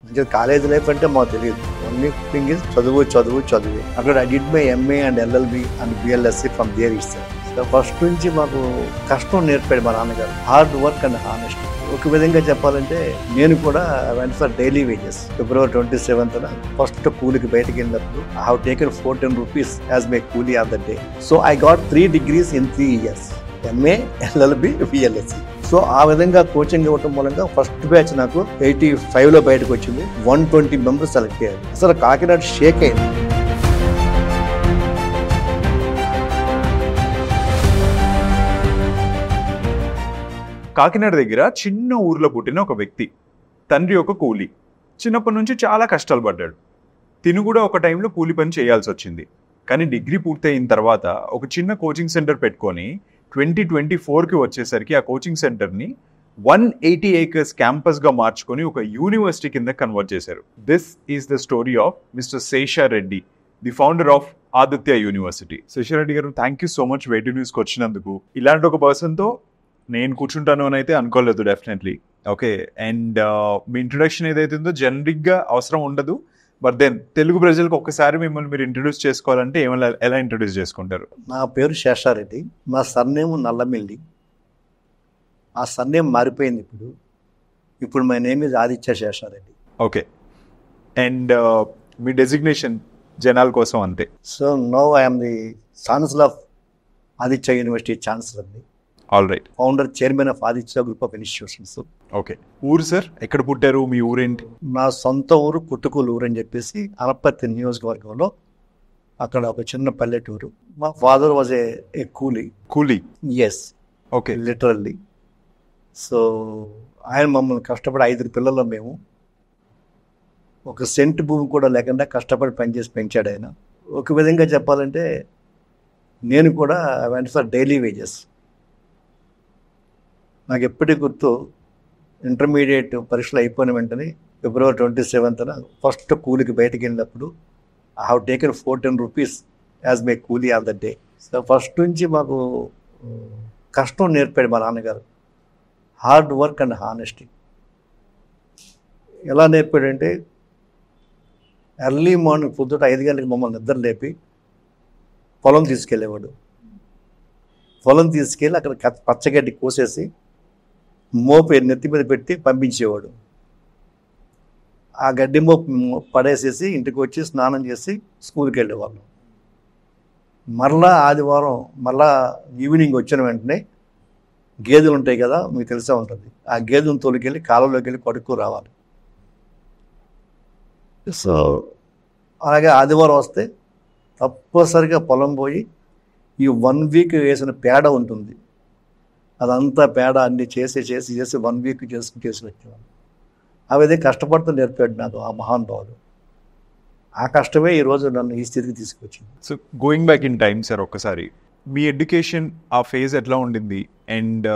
అంటే college life అంటే మాకు తెలియదు. ఓన్లీ థింగ్ ఇస్ చదువే. అక్కడ I did my MA and LLB and BLSc from there ఇస్తారు. సో ఫస్ట్ నుంచి మాకు కష్టం నేర్పాడు మా నాన్నగారు. Hard work and honest. ఒక విధంగా చెప్పాలంటే నేను కూడా went for daily wages. February 27th first కూలికి బయటకు వెళ్ళినప్పుడు I have taken 14 rupees as my కూలీ of the day. So I got 3 degrees in 3 years. MA, LLB, BLSc. So ఆ విధంగా కోచింగ్ ఇవ్వటం మూలంగా ఫస్ట్ బ్యాచ్ నాకు 85లో బయటకు వచ్చింది. 120 మెంబర్స్ సెలెక్ట్ అయ్యారు. అసలు కాకినాడ షేక్ అయింది. కాకినాడ దగ్గర చిన్న ఊర్లో పుట్టిన ఒక వ్యక్తి. తండ్రి ఒక కూలీ. చిన్నప్పటి నుంచి చాలా కష్టాలు పడ్డాడు. తిను కూడా ఒక టైంలో కూలీ పని చేయాల్సి వచ్చింది. కానీ డిగ్రీ పూర్తయిన తర్వాత ఒక చిన్న కోచింగ్ సెంటర్ పెట్టుకొని 2024కి వచ్చేసరికి ఆ కోచింగ్ సెంటర్ని 180 acres క్యాంపస్గా మార్చుకొని ఒక యూనివర్సిటీ కింద కన్వర్ట్ చేశారు. This is the story of mister Seshareddy, the founder of Aditya university. Seshareddy గారు, థ్యాంక్ యూ సో మచ్ వేటి న్యూస్కి వచ్చినందుకు. ఇలాంటి ఒక పర్సన్తో నేను కూర్చుంటాను అని అయితే అనుకోలేదు definitely. Okay, and me introduction ఏదైతే ఉందో జనరిక్గా అవసరం ఉండదు, బట్ దెన్ తెలుగు ప్రజలకు ఒక్కసారి మిమ్మల్ని మీరు ఇంట్రొడ్యూస్ చేసుకోవాలంటే ఎలా ఇంట్రొడ్యూస్ చేసుకుంటారు? నా పేరు శేషారెడ్డి. మా సర్నేమ్ నల్లమిల్లి. ఆ సర్నేమ్ మారిపోయింది ఇప్పుడు my name is Aditya Seshareddy. Okay, and మీ డెసిగ్నేషన్ జనాల కోసం అంతే. So no I'm the chancellor of Aditya university chancellor. All right. Founder, chairman of Aditya group of institutions. Okay, ఊరు సార్ ఎక్కడ పుట్టారు? మీ ఊరేంటి? నా సొంత ఊరు కుట్టుకూలు ఊరు అని చెప్పేసి అనపర్తి నియోజకవర్గంలో అక్కడ ఒక చిన్న పల్లెటూరు. మా ఫాదర్ వాజ్ ఏ కూలీ. Yes, okay, literally. సో ఆయన మమ్మల్ని కష్టపడి 5 పిల్లలు మేము, ఒక సెంటు భూమి కూడా లేకుండా కష్టపడి పనిచేసి పెంచాడు ఆయన. ఒక విధంగా చెప్పాలంటే నేను కూడా వెంట ఫర్ డైలీ వేజెస్. నాకు ఎప్పటికీ గుర్తు, ఇంటర్మీడియట్ పరీక్షలు అయిపోయిన వెంటనే February 27th ఫస్ట్ కూలికి బయటకు వెళ్ళినప్పుడు I have taken 14 rupees as my కూలీ of the day. So first నుంచి మాకు కష్టం నేర్పాడు మా నాన్నగారు. Hard work and honesty. ఎలా నేర్పాడంటే ఎర్లీ మార్నింగ్ పొద్దుట 5 గంటలకు మమ్మల్ని నిద్ర లేపి పొలం తీసుకెళ్ళేవాడు. పొలం తీసుకెళ్ళి అక్కడ పచ్చగడ్డి కోసేసి మోపు నెత్తి మీద పెట్టి పంపించేవాడు. ఆ గడ్డి మోపు పడేసేసి ఇంటికి వచ్చి స్నానం చేసి స్కూల్కి వెళ్ళేవాళ్ళం. మరలా ఆదివారం ఈవినింగ్ వచ్చిన వెంటనే గేదెలు ఉంటాయి కదా, మీకు తెలిసే ఉంటుంది, ఆ గేదెలను తోలుకెళ్ళి కాలంలోకి వెళ్ళి కడుక్కు రావాలి. సో అలాగే ఆదివారం వస్తే తప్పనిసరిగా పొలం పోయి ఈ 1 week వేసిన పేడ ఉంటుంది, అదంతా పేడ అన్ని చేసి 1 week చేసి వచ్చేవాడు. ఆ విధంగా కష్టపడుతూ నేర్పాడు నాకు ఆ మహానుభావుడు. ఆ కష్టమే ఈరోజు నన్ను ఈ స్థితికి తీసుకొచ్చింది. So going back in time sir, ఒక్కసారి మీ ఎడ్యుకేషన్ ఆ ఫేజ్ ఎట్లా ఉండింది? And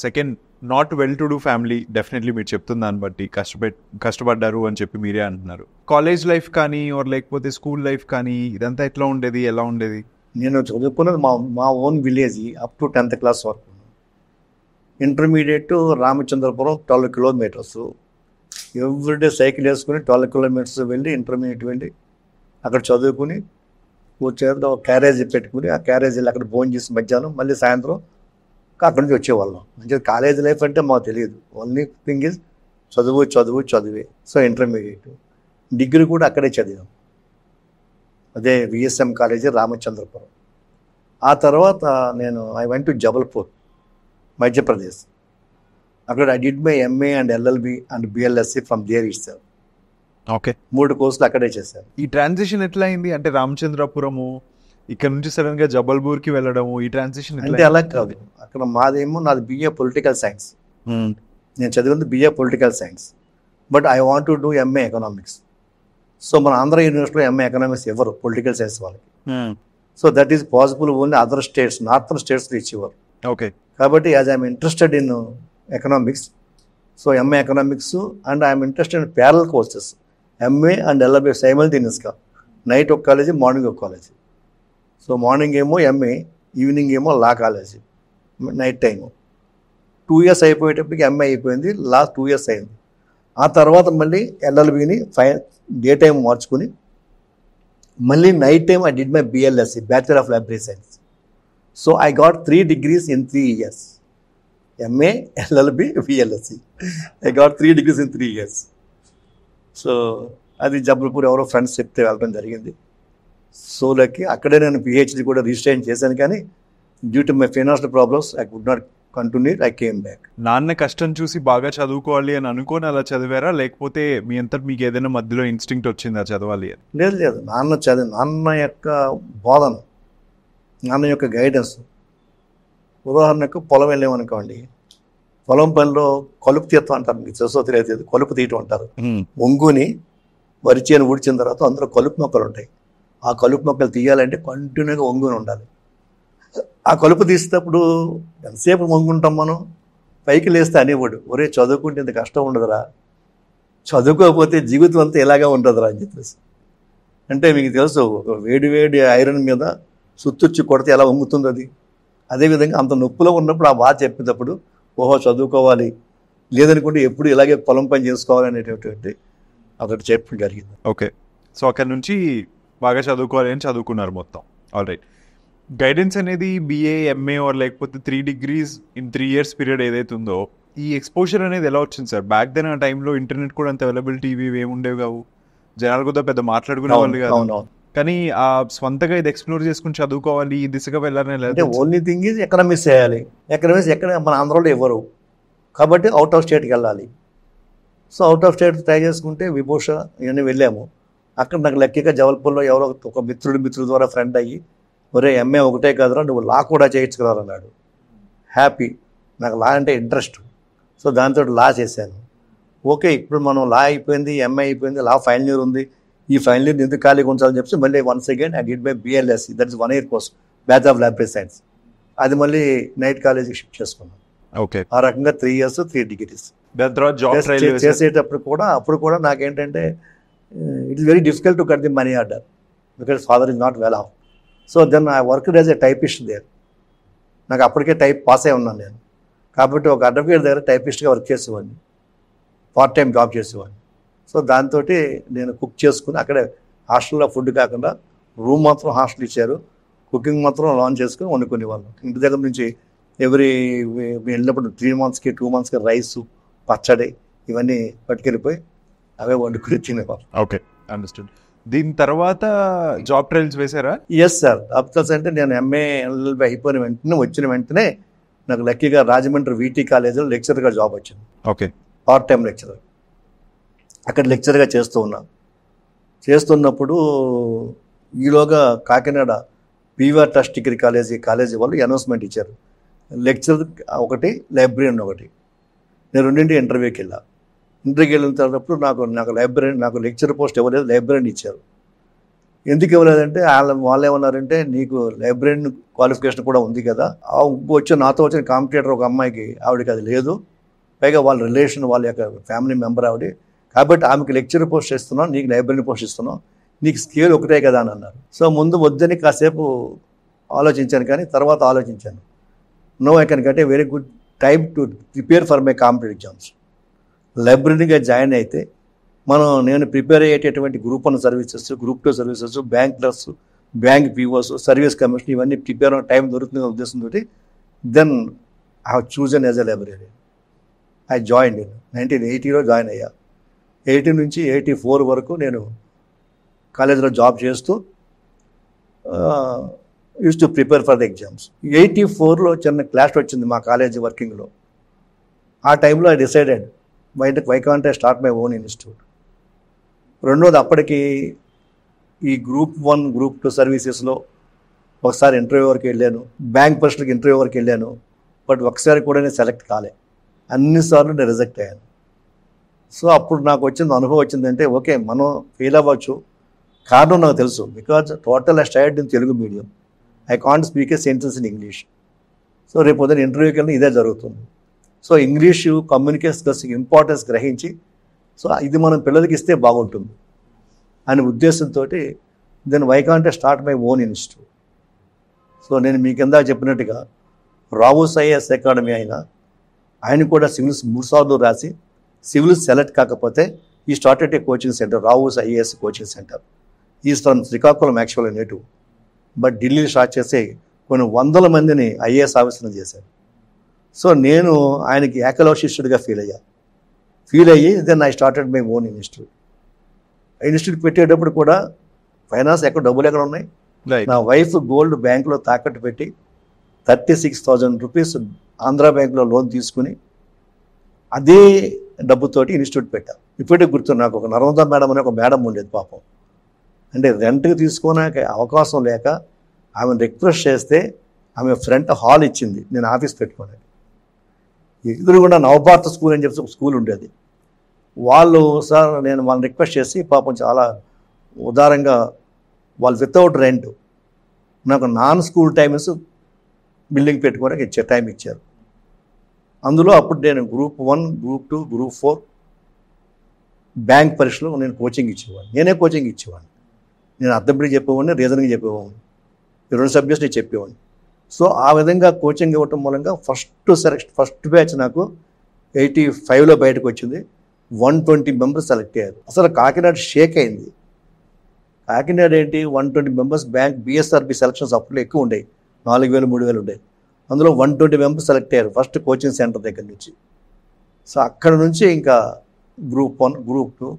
second, not well to do family, definitely మీరు చెప్తున్న దాన్ని బట్టి కష్టపడ్డారు అని చెప్పి మీరే అంటున్నారు. కాలేజ్ లైఫ్ కానీ లేకపోతే స్కూల్ లైఫ్ కానీ ఇదంతా ఎట్లా ఉండేది, ఎలా ఉండేది? నేను చదువుకున్నది మా own village up to 10th class వరకు. Intermediate Ramachandrapuram 12 kilometers. Everyday cycle వేసుకుని 12 kilometers వెళ్ళి ఇంటర్మీడియట్ వెళ్ళి అక్కడ చదువుకుని వచ్చేది ఒక క్యారేజీ పెట్టుకుని ఆ క్యారేజీలో అక్కడ భోజనం చేసి మధ్యాహ్నం మళ్ళీ సాయంత్రం అక్కడి నుంచి వచ్చేవాళ్ళం. అంటే కాలేజ్ లైఫ్ అంటే మాకు తెలియదు. ఓన్లీ థింగ్ ఇస్ చదువే. సో ఇంటర్మీడియట్, డిగ్రీ కూడా అక్కడే చదివాం, అదే విఎస్ఎం కాలేజీ రామచంద్రపురం. ఆ తర్వాత I went to Jabalpur, Madhya Pradesh. అక్కడ I did my MA and LLB and BLSc from there ఇస్తారు. ఓకే, 3 కోర్సులు అక్కడే చేశారు. ఈ ట్రాన్సిషన్ ఎట్లా అయింది? అంటే రామచంద్రపురము ఇక్కడ నుంచి సడన్ గా జబల్పూర్కి వెళ్ళడము, ఈ ట్రాన్సిషన్ అంటే అలా కాదు. అక్కడ నాది బిఏ పొలిటికల్ సైన్స్. నేను చదివింది BA political science, but I want to do MA economics. So మన ఆంధ్ర యూనివర్సిటీలో ఎంఏ ఎకనామిక్స్ ఎవరు పొలిటికల్ సైన్స్ వాళ్ళకి. So that is possible only other states, northern స్టేట్స్లో ఇచ్చేవారు. ఓకే, కాబట్టి as I'm interested in economics, so MA economics and I'm interested in parallel courses, MA and LLB సైమల్టేనియస్గా. Night ఒక college, morning ఒక college. So morning ఏమో MA, evening ఏమో law college, night time. 2 years అయిపోయేటప్పటికి MA అయిపోయింది, last 2 years అయింది. ఆ తర్వాత మళ్ళీ ఎల్ఎల్బిని డే టైం మార్చుకుని మళ్ళీ night time I did my BLSc, bachelor of library science. So I got 3 degrees in 3 years. MA, LLB, BLSC. I got 3 degrees in 3 years. So అది జబల్పూర్ ఎవరో friends చెప్తే వెళ్ళడం జరిగింది. సో లైక్ అక్కడే నేను పిహెచ్డి కూడా రిజిస్ట్రేషన్ చేశాను, కానీ due to my financial problems I could not continue. I came back. నాన్న కష్టం చూసి బాగా చదువుకోవాలి అని అనుకోని అలా చదివారా, లేకపోతే మీ అంతటి మీకు ఏదైనా మధ్యలో ఇన్స్టింక్ట్ వచ్చిందా చదవాలి అని? లేదు, నాన్న యొక్క బోధన, నాన్న యొక్క గైడెన్స్. ఉదాహరణకు పొలం వెళ్ళామనుకోండి, పొలం పనిలో కలుపు తీయటం అంటారు, మీకు తెలుసో తెలియదు, కలుపు తీయటం అంటారు. ఒంగుని వరి చేను ఊడ్చిన తర్వాత అందులో కలుపు మొక్కలు ఉంటాయి. ఆ కలుపు మొక్కలు తీయాలంటే కంటిన్యూగా ఒంగుని ఉండాలి. ఆ కలుపు తీసేటప్పుడు ఎంతసేపు వంగుంటాం మనం, పైకి లేస్తే అనేవాడు, ఒరే చదువుకుంటే ఇంత కష్టం ఉండదురా, చదువుకోకపోతే జీవితం అంతా ఇలాగే ఉంటుందిరా అని చెప్పేసి. అంటే మీకు తెలుసు, వేడి ఐరన్ మీద సుత్తుచ్చి కొడితే ఎలా వంగుతుంది అది. అదేవిధంగా అంత నొప్పులో ఉన్నప్పుడు ఆ బాధ చెప్పేటప్పుడు ఓహో చదువుకోవాలి, లేదనుకుంటే ఎప్పుడు ఇలాగే పొలం పని చేసుకోవాలి అనేటటువంటి అక్కడ చెప్పడం జరిగింది. ఓకే, సో అక్కడ నుంచి బాగా చదువుకోవాలి అని చదువుకున్నారు మొత్తం. All right. గైడెన్స్ అనేది బిఏ, ఎంఏ ఆర్ లేకపోతే 3 degrees in 3 years పీరియడ్ ఏదైతే ఉందో, ఈ ఎక్స్పోజర్ అనేది ఎలా వచ్చింది సార్? బ్యాక్ దెన్ ఆ టైంలో ఇంటర్నెట్ కూడా అంత అవైలబిలిటీ ఇవి ఏమి ఉండేవి కావు, జనాలు కూడా పెద్ద మాట్లాడుకునే వాళ్ళు కాదు. కానీ ఆ స్వంతగా ఇది ఎక్స్ప్లోర్ చేసుకుని చదువుకోవాలి, ఈ దిశగా వెళ్ళాలని అంటే ఓన్లీ థింగ్ ఈజ్ ఎకనామిక్స్ చేయాలి. ఎకనామిక్స్ ఎక్కడ మన ఆంధ్రలో ఇవ్వరు కాబట్టి అవుట్ ఆఫ్ స్టేట్కి వెళ్ళాలి. So out of state try చేసుకుంటే విభూష ఇవన్నీ వెళ్ళాము. అక్కడ నాకు లక్కీగా జబల్పూర్లో ఎవరో ఒక మిత్రుడు ద్వారా ఫ్రెండ్ అయ్యి, ఒరే ఎంఏ ఒకటే కాదురా నువ్వు లా కూడా చేయొచ్చు కదా అన్నాడు. హ్యాపీ, నాకు లా అంటే ఇంట్రెస్ట్. సో దాంతో లా చేశాను. ఓకే, ఇప్పుడు మనం లా అయిపోయింది, ఎంఏ అయిపోయింది, లా ఫైనల్ ఇయర్ ఉంది, ఈ ఫైనల్ ఇయర్ ఎందుకు ఖాళీగా ఉంచాలని చెప్పి మళ్ళీ once again I did my BLSc, that is 1 year course, bachelor of library science. అది మళ్ళీ నైట్ కాలేజీకి షిఫ్ట్ చేసుకున్నాను. ఓకే, ఆ రకంగా 3 years 3 degrees చేసేటప్పుడు కూడా అప్పుడు కూడా నాకేంటంటే it is very difficult to cut the money order because father is not well off. So then I worked as a typist there. నాకు అప్పటికే టైప్ పాస్ అయి ఉన్నాను నేను, కాబట్టి ఒక అడ్వకేట్ దగ్గర టైపిస్ట్గా వర్క్ చేసేవాడిని, పార్ట్ టైం జాబ్ చేసేవాడిని. సో దాంతో నేను కుక్ చేసుకుని అక్కడే హాస్టల్లో ఫుడ్ కాకుండా రూమ్ మాత్రం హాస్టల్ ఇచ్చారు, కుకింగ్ మాత్రం లాంచ్ చేసుకుని వండుకునేవాళ్ళం. ఇంటి దగ్గర నుంచి ఎవ్రీ వెళ్ళినప్పుడు 3 monthsకి 2 monthsకి రైసు, పచ్చడి ఇవన్నీ పట్టుకెళ్ళిపోయి అవే వండుకుని తినేవాళ్ళం. Okay, understood. దీని తర్వాత జాబ్ ట్రయల్స్ వేశారా? Yes sir. అఫ్కోర్స్ అంటే నేను ఎంఏ ఎల్ఎల్బి అయిపోయిన వెంటనే వచ్చిన వెంటనే నాకు లక్కీగా రాజమండ్రి వీటీ కాలేజీలో లెక్చరర్గా జాబ్ వచ్చింది. Okay, part time lecturer. అక్కడ లెక్చర్గా చేస్తున్నప్పుడు ఈలోగా Kakinada PVR trust degree college వాళ్ళు అనౌన్స్మెంట్ ఇచ్చారు, లెక్చరర్ ఒకటి, లైబ్రరీయన్ ఒకటి. నేను రెండింటి ఇంటర్వ్యూకి వెళ్ళిన తర్వాత నాకు లెక్చర్ పోస్ట్ ఇవ్వలేదు, లైబ్రరీని ఇచ్చారు. ఎందుకు ఇవ్వలేదంటే వాళ్ళు ఏమన్నారంటే, నీకు లైబ్రరీన్ క్వాలిఫికేషన్ కూడా ఉంది కదా, నాతో వచ్చిన కాంపిటేటర్ ఒక అమ్మాయికి ఆవిడకి అది లేదు, పైగా వాళ్ళ రిలేషన్ వాళ్ళ యొక్క ఫ్యామిలీ మెంబర్ ఆవిడ, కాబట్టి ఆమెకి లెక్చర్ పోస్ట్ ఇస్తున్నాం, నీకు లైబ్రరీని పోస్ట్ ఇస్తున్నాం, నీకు స్కేల్ ఒకటే కదా అని అన్నారు. సో ముందు వద్దని కాసేపు ఆలోచించాను, కానీ తర్వాత ఆలోచించాను, no I can get a very good time to prepare for my competitive exams. లైబ్రరీగా జాయిన్ అయితే నేను ప్రిపేర్ అయ్యేటటువంటి group 1 services, group 2 services, bank clerks, bank POs, service commission ఇవన్నీ ప్రిపేర్ టైం దొరుకుతున్న ఉద్దేశంతో then I have chosen as a library. I join 1980లో join అయ్యా. 80 నుంచి 84 వరకు నేను కాలేజీలో జాబ్ చేస్తూ use to prepare for the exams. 84లో చిన్న క్లాష్ వచ్చింది మా కాలేజీ వర్కింగ్లో. ఆ టైంలో I decided why can't I start my own institute. రెండోది, అప్పటికి ఈ గ్రూప్ 1, గ్రూప్ 2 సర్వీసెస్లో ఒకసారి ఇంటర్వ్యూ వరకు వెళ్ళాను, బ్యాంక్ పోస్టులకి ఇంటర్వ్యూ వరకు వెళ్ళాను, బట్ ఒకసారి కూడా నేను సెలెక్ట్ కాలే, అన్నిసార్లు నేను రిజెక్ట్ అయ్యాను. సో అప్పుడు నాకు వచ్చిన అనుభవం వచ్చిందంటే, ఓకే మనం ఫెయిల్ అవ్వచ్చు, కారణం నాకు తెలుసు, because total I studied in Telugu medium, I can't speak a sentence in English. So రేపు పొద్దున ఇంటర్వ్యూకి వెళ్ళిన ఇదే జరుగుతుంది. So English communication skills importance గ్రహించి, సో ఇది మనం పిల్లలకి ఇస్తే బాగుంటుంది అనే ఉద్దేశంతో then why can't I start my own institute. So నేను మీ కింద చెప్పినట్టుగా రావు ఐఏఎస్ అకాడమీ ఆయన కూడా సింగిల్స్ 3 సార్లు రాసి సివిల్ సెలెక్ట్ కాకపోతే ఈ started a coaching centre, Rao's IAS coaching centre. ఈ Srikakulam actual native, but Delhi start చేసి కొన్ని 100 మందిని ఐఏఎస్ ఆఫీసర్లు చేశారు. సో నేను ఆయనకి ఏకలవ శిష్యుడిగా ఫీల్ అయ్యి then I started my own institute. Institute పెట్టేటప్పుడు కూడా ఫైనాన్స్ డబ్బులు ఎక్కడ ఉన్నాయి, నా వైఫ్ గోల్డ్ బ్యాంకులో తాకట్టు పెట్టి 36,000 రూపీస్ ఆంధ్ర బ్యాంకులో లోన్ తీసుకుని అదే డబ్బుతోటి ఇన్స్టిట్యూట్ పెట్టా. ఇప్పటికే గుర్తు, నాకు ఒక నర్మదా మేడం అనే ఒక మేడం ఉండేది పాపం. అంటే రెంట్కి తీసుకోవడానికి అవకాశం లేక ఆమెను రిక్వెస్ట్ చేస్తే ఆమె ఫ్రంట్ హాల్ ఇచ్చింది నేను ఆఫీస్ పెట్టుకోడానికి. ఎదురుగుండా నవభారత స్కూల్ అని చెప్పి ఒక స్కూల్ ఉండేది. వాళ్ళు సార్ నేను వాళ్ళని రిక్వెస్ట్ చేసి పాపం చాలా ఉదారంగా వాళ్ళు వితౌట్ రెంట్ నాకు నాన్ స్కూల్ టైమ్స్ బిల్డింగ్ పెట్టుకోవడానికి టైం ఇచ్చారు. అందులో అప్పుడు నేను గ్రూప్ 1, గ్రూప్ 2, గ్రూప్ 4 బ్యాంక్ పరీక్షలో నేను కోచింగ్ ఇచ్చేవాడిని. నేనే కోచింగ్ ఇచ్చేవాడిని. నేను అర్థంపడికి చెప్పేవాడిని, రీజనింగ్ చెప్పేవాడిని, 2 సబ్జెక్ట్స్ నేను చెప్పేవాడిని. సో ఆ విధంగా కోచింగ్ ఇవ్వటం మూలంగా ఫస్ట్ బ్యాచ్ నాకు 85లో బయటకు వచ్చింది. 120 మెంబర్స్ సెలెక్ట్ అయ్యారు. అసలు కాకినాడ షేక్ అయింది. కాకినాడ ఏంటి 120 మెంబర్స్ బ్యాంక్ బిఎస్ఆర్బి సెలక్షన్స్ అప్పుడు ఎక్కువ ఉండేవి, 4,000 3,000 ఉండేవి. అందులో 120 మెంబర్స్ సెలెక్ట్ అయ్యారు ఫస్ట్ కోచింగ్ సెంటర్ దగ్గర నుంచి. సో అక్కడ నుంచి ఇంకా గ్రూప్ 1, గ్రూప్ 2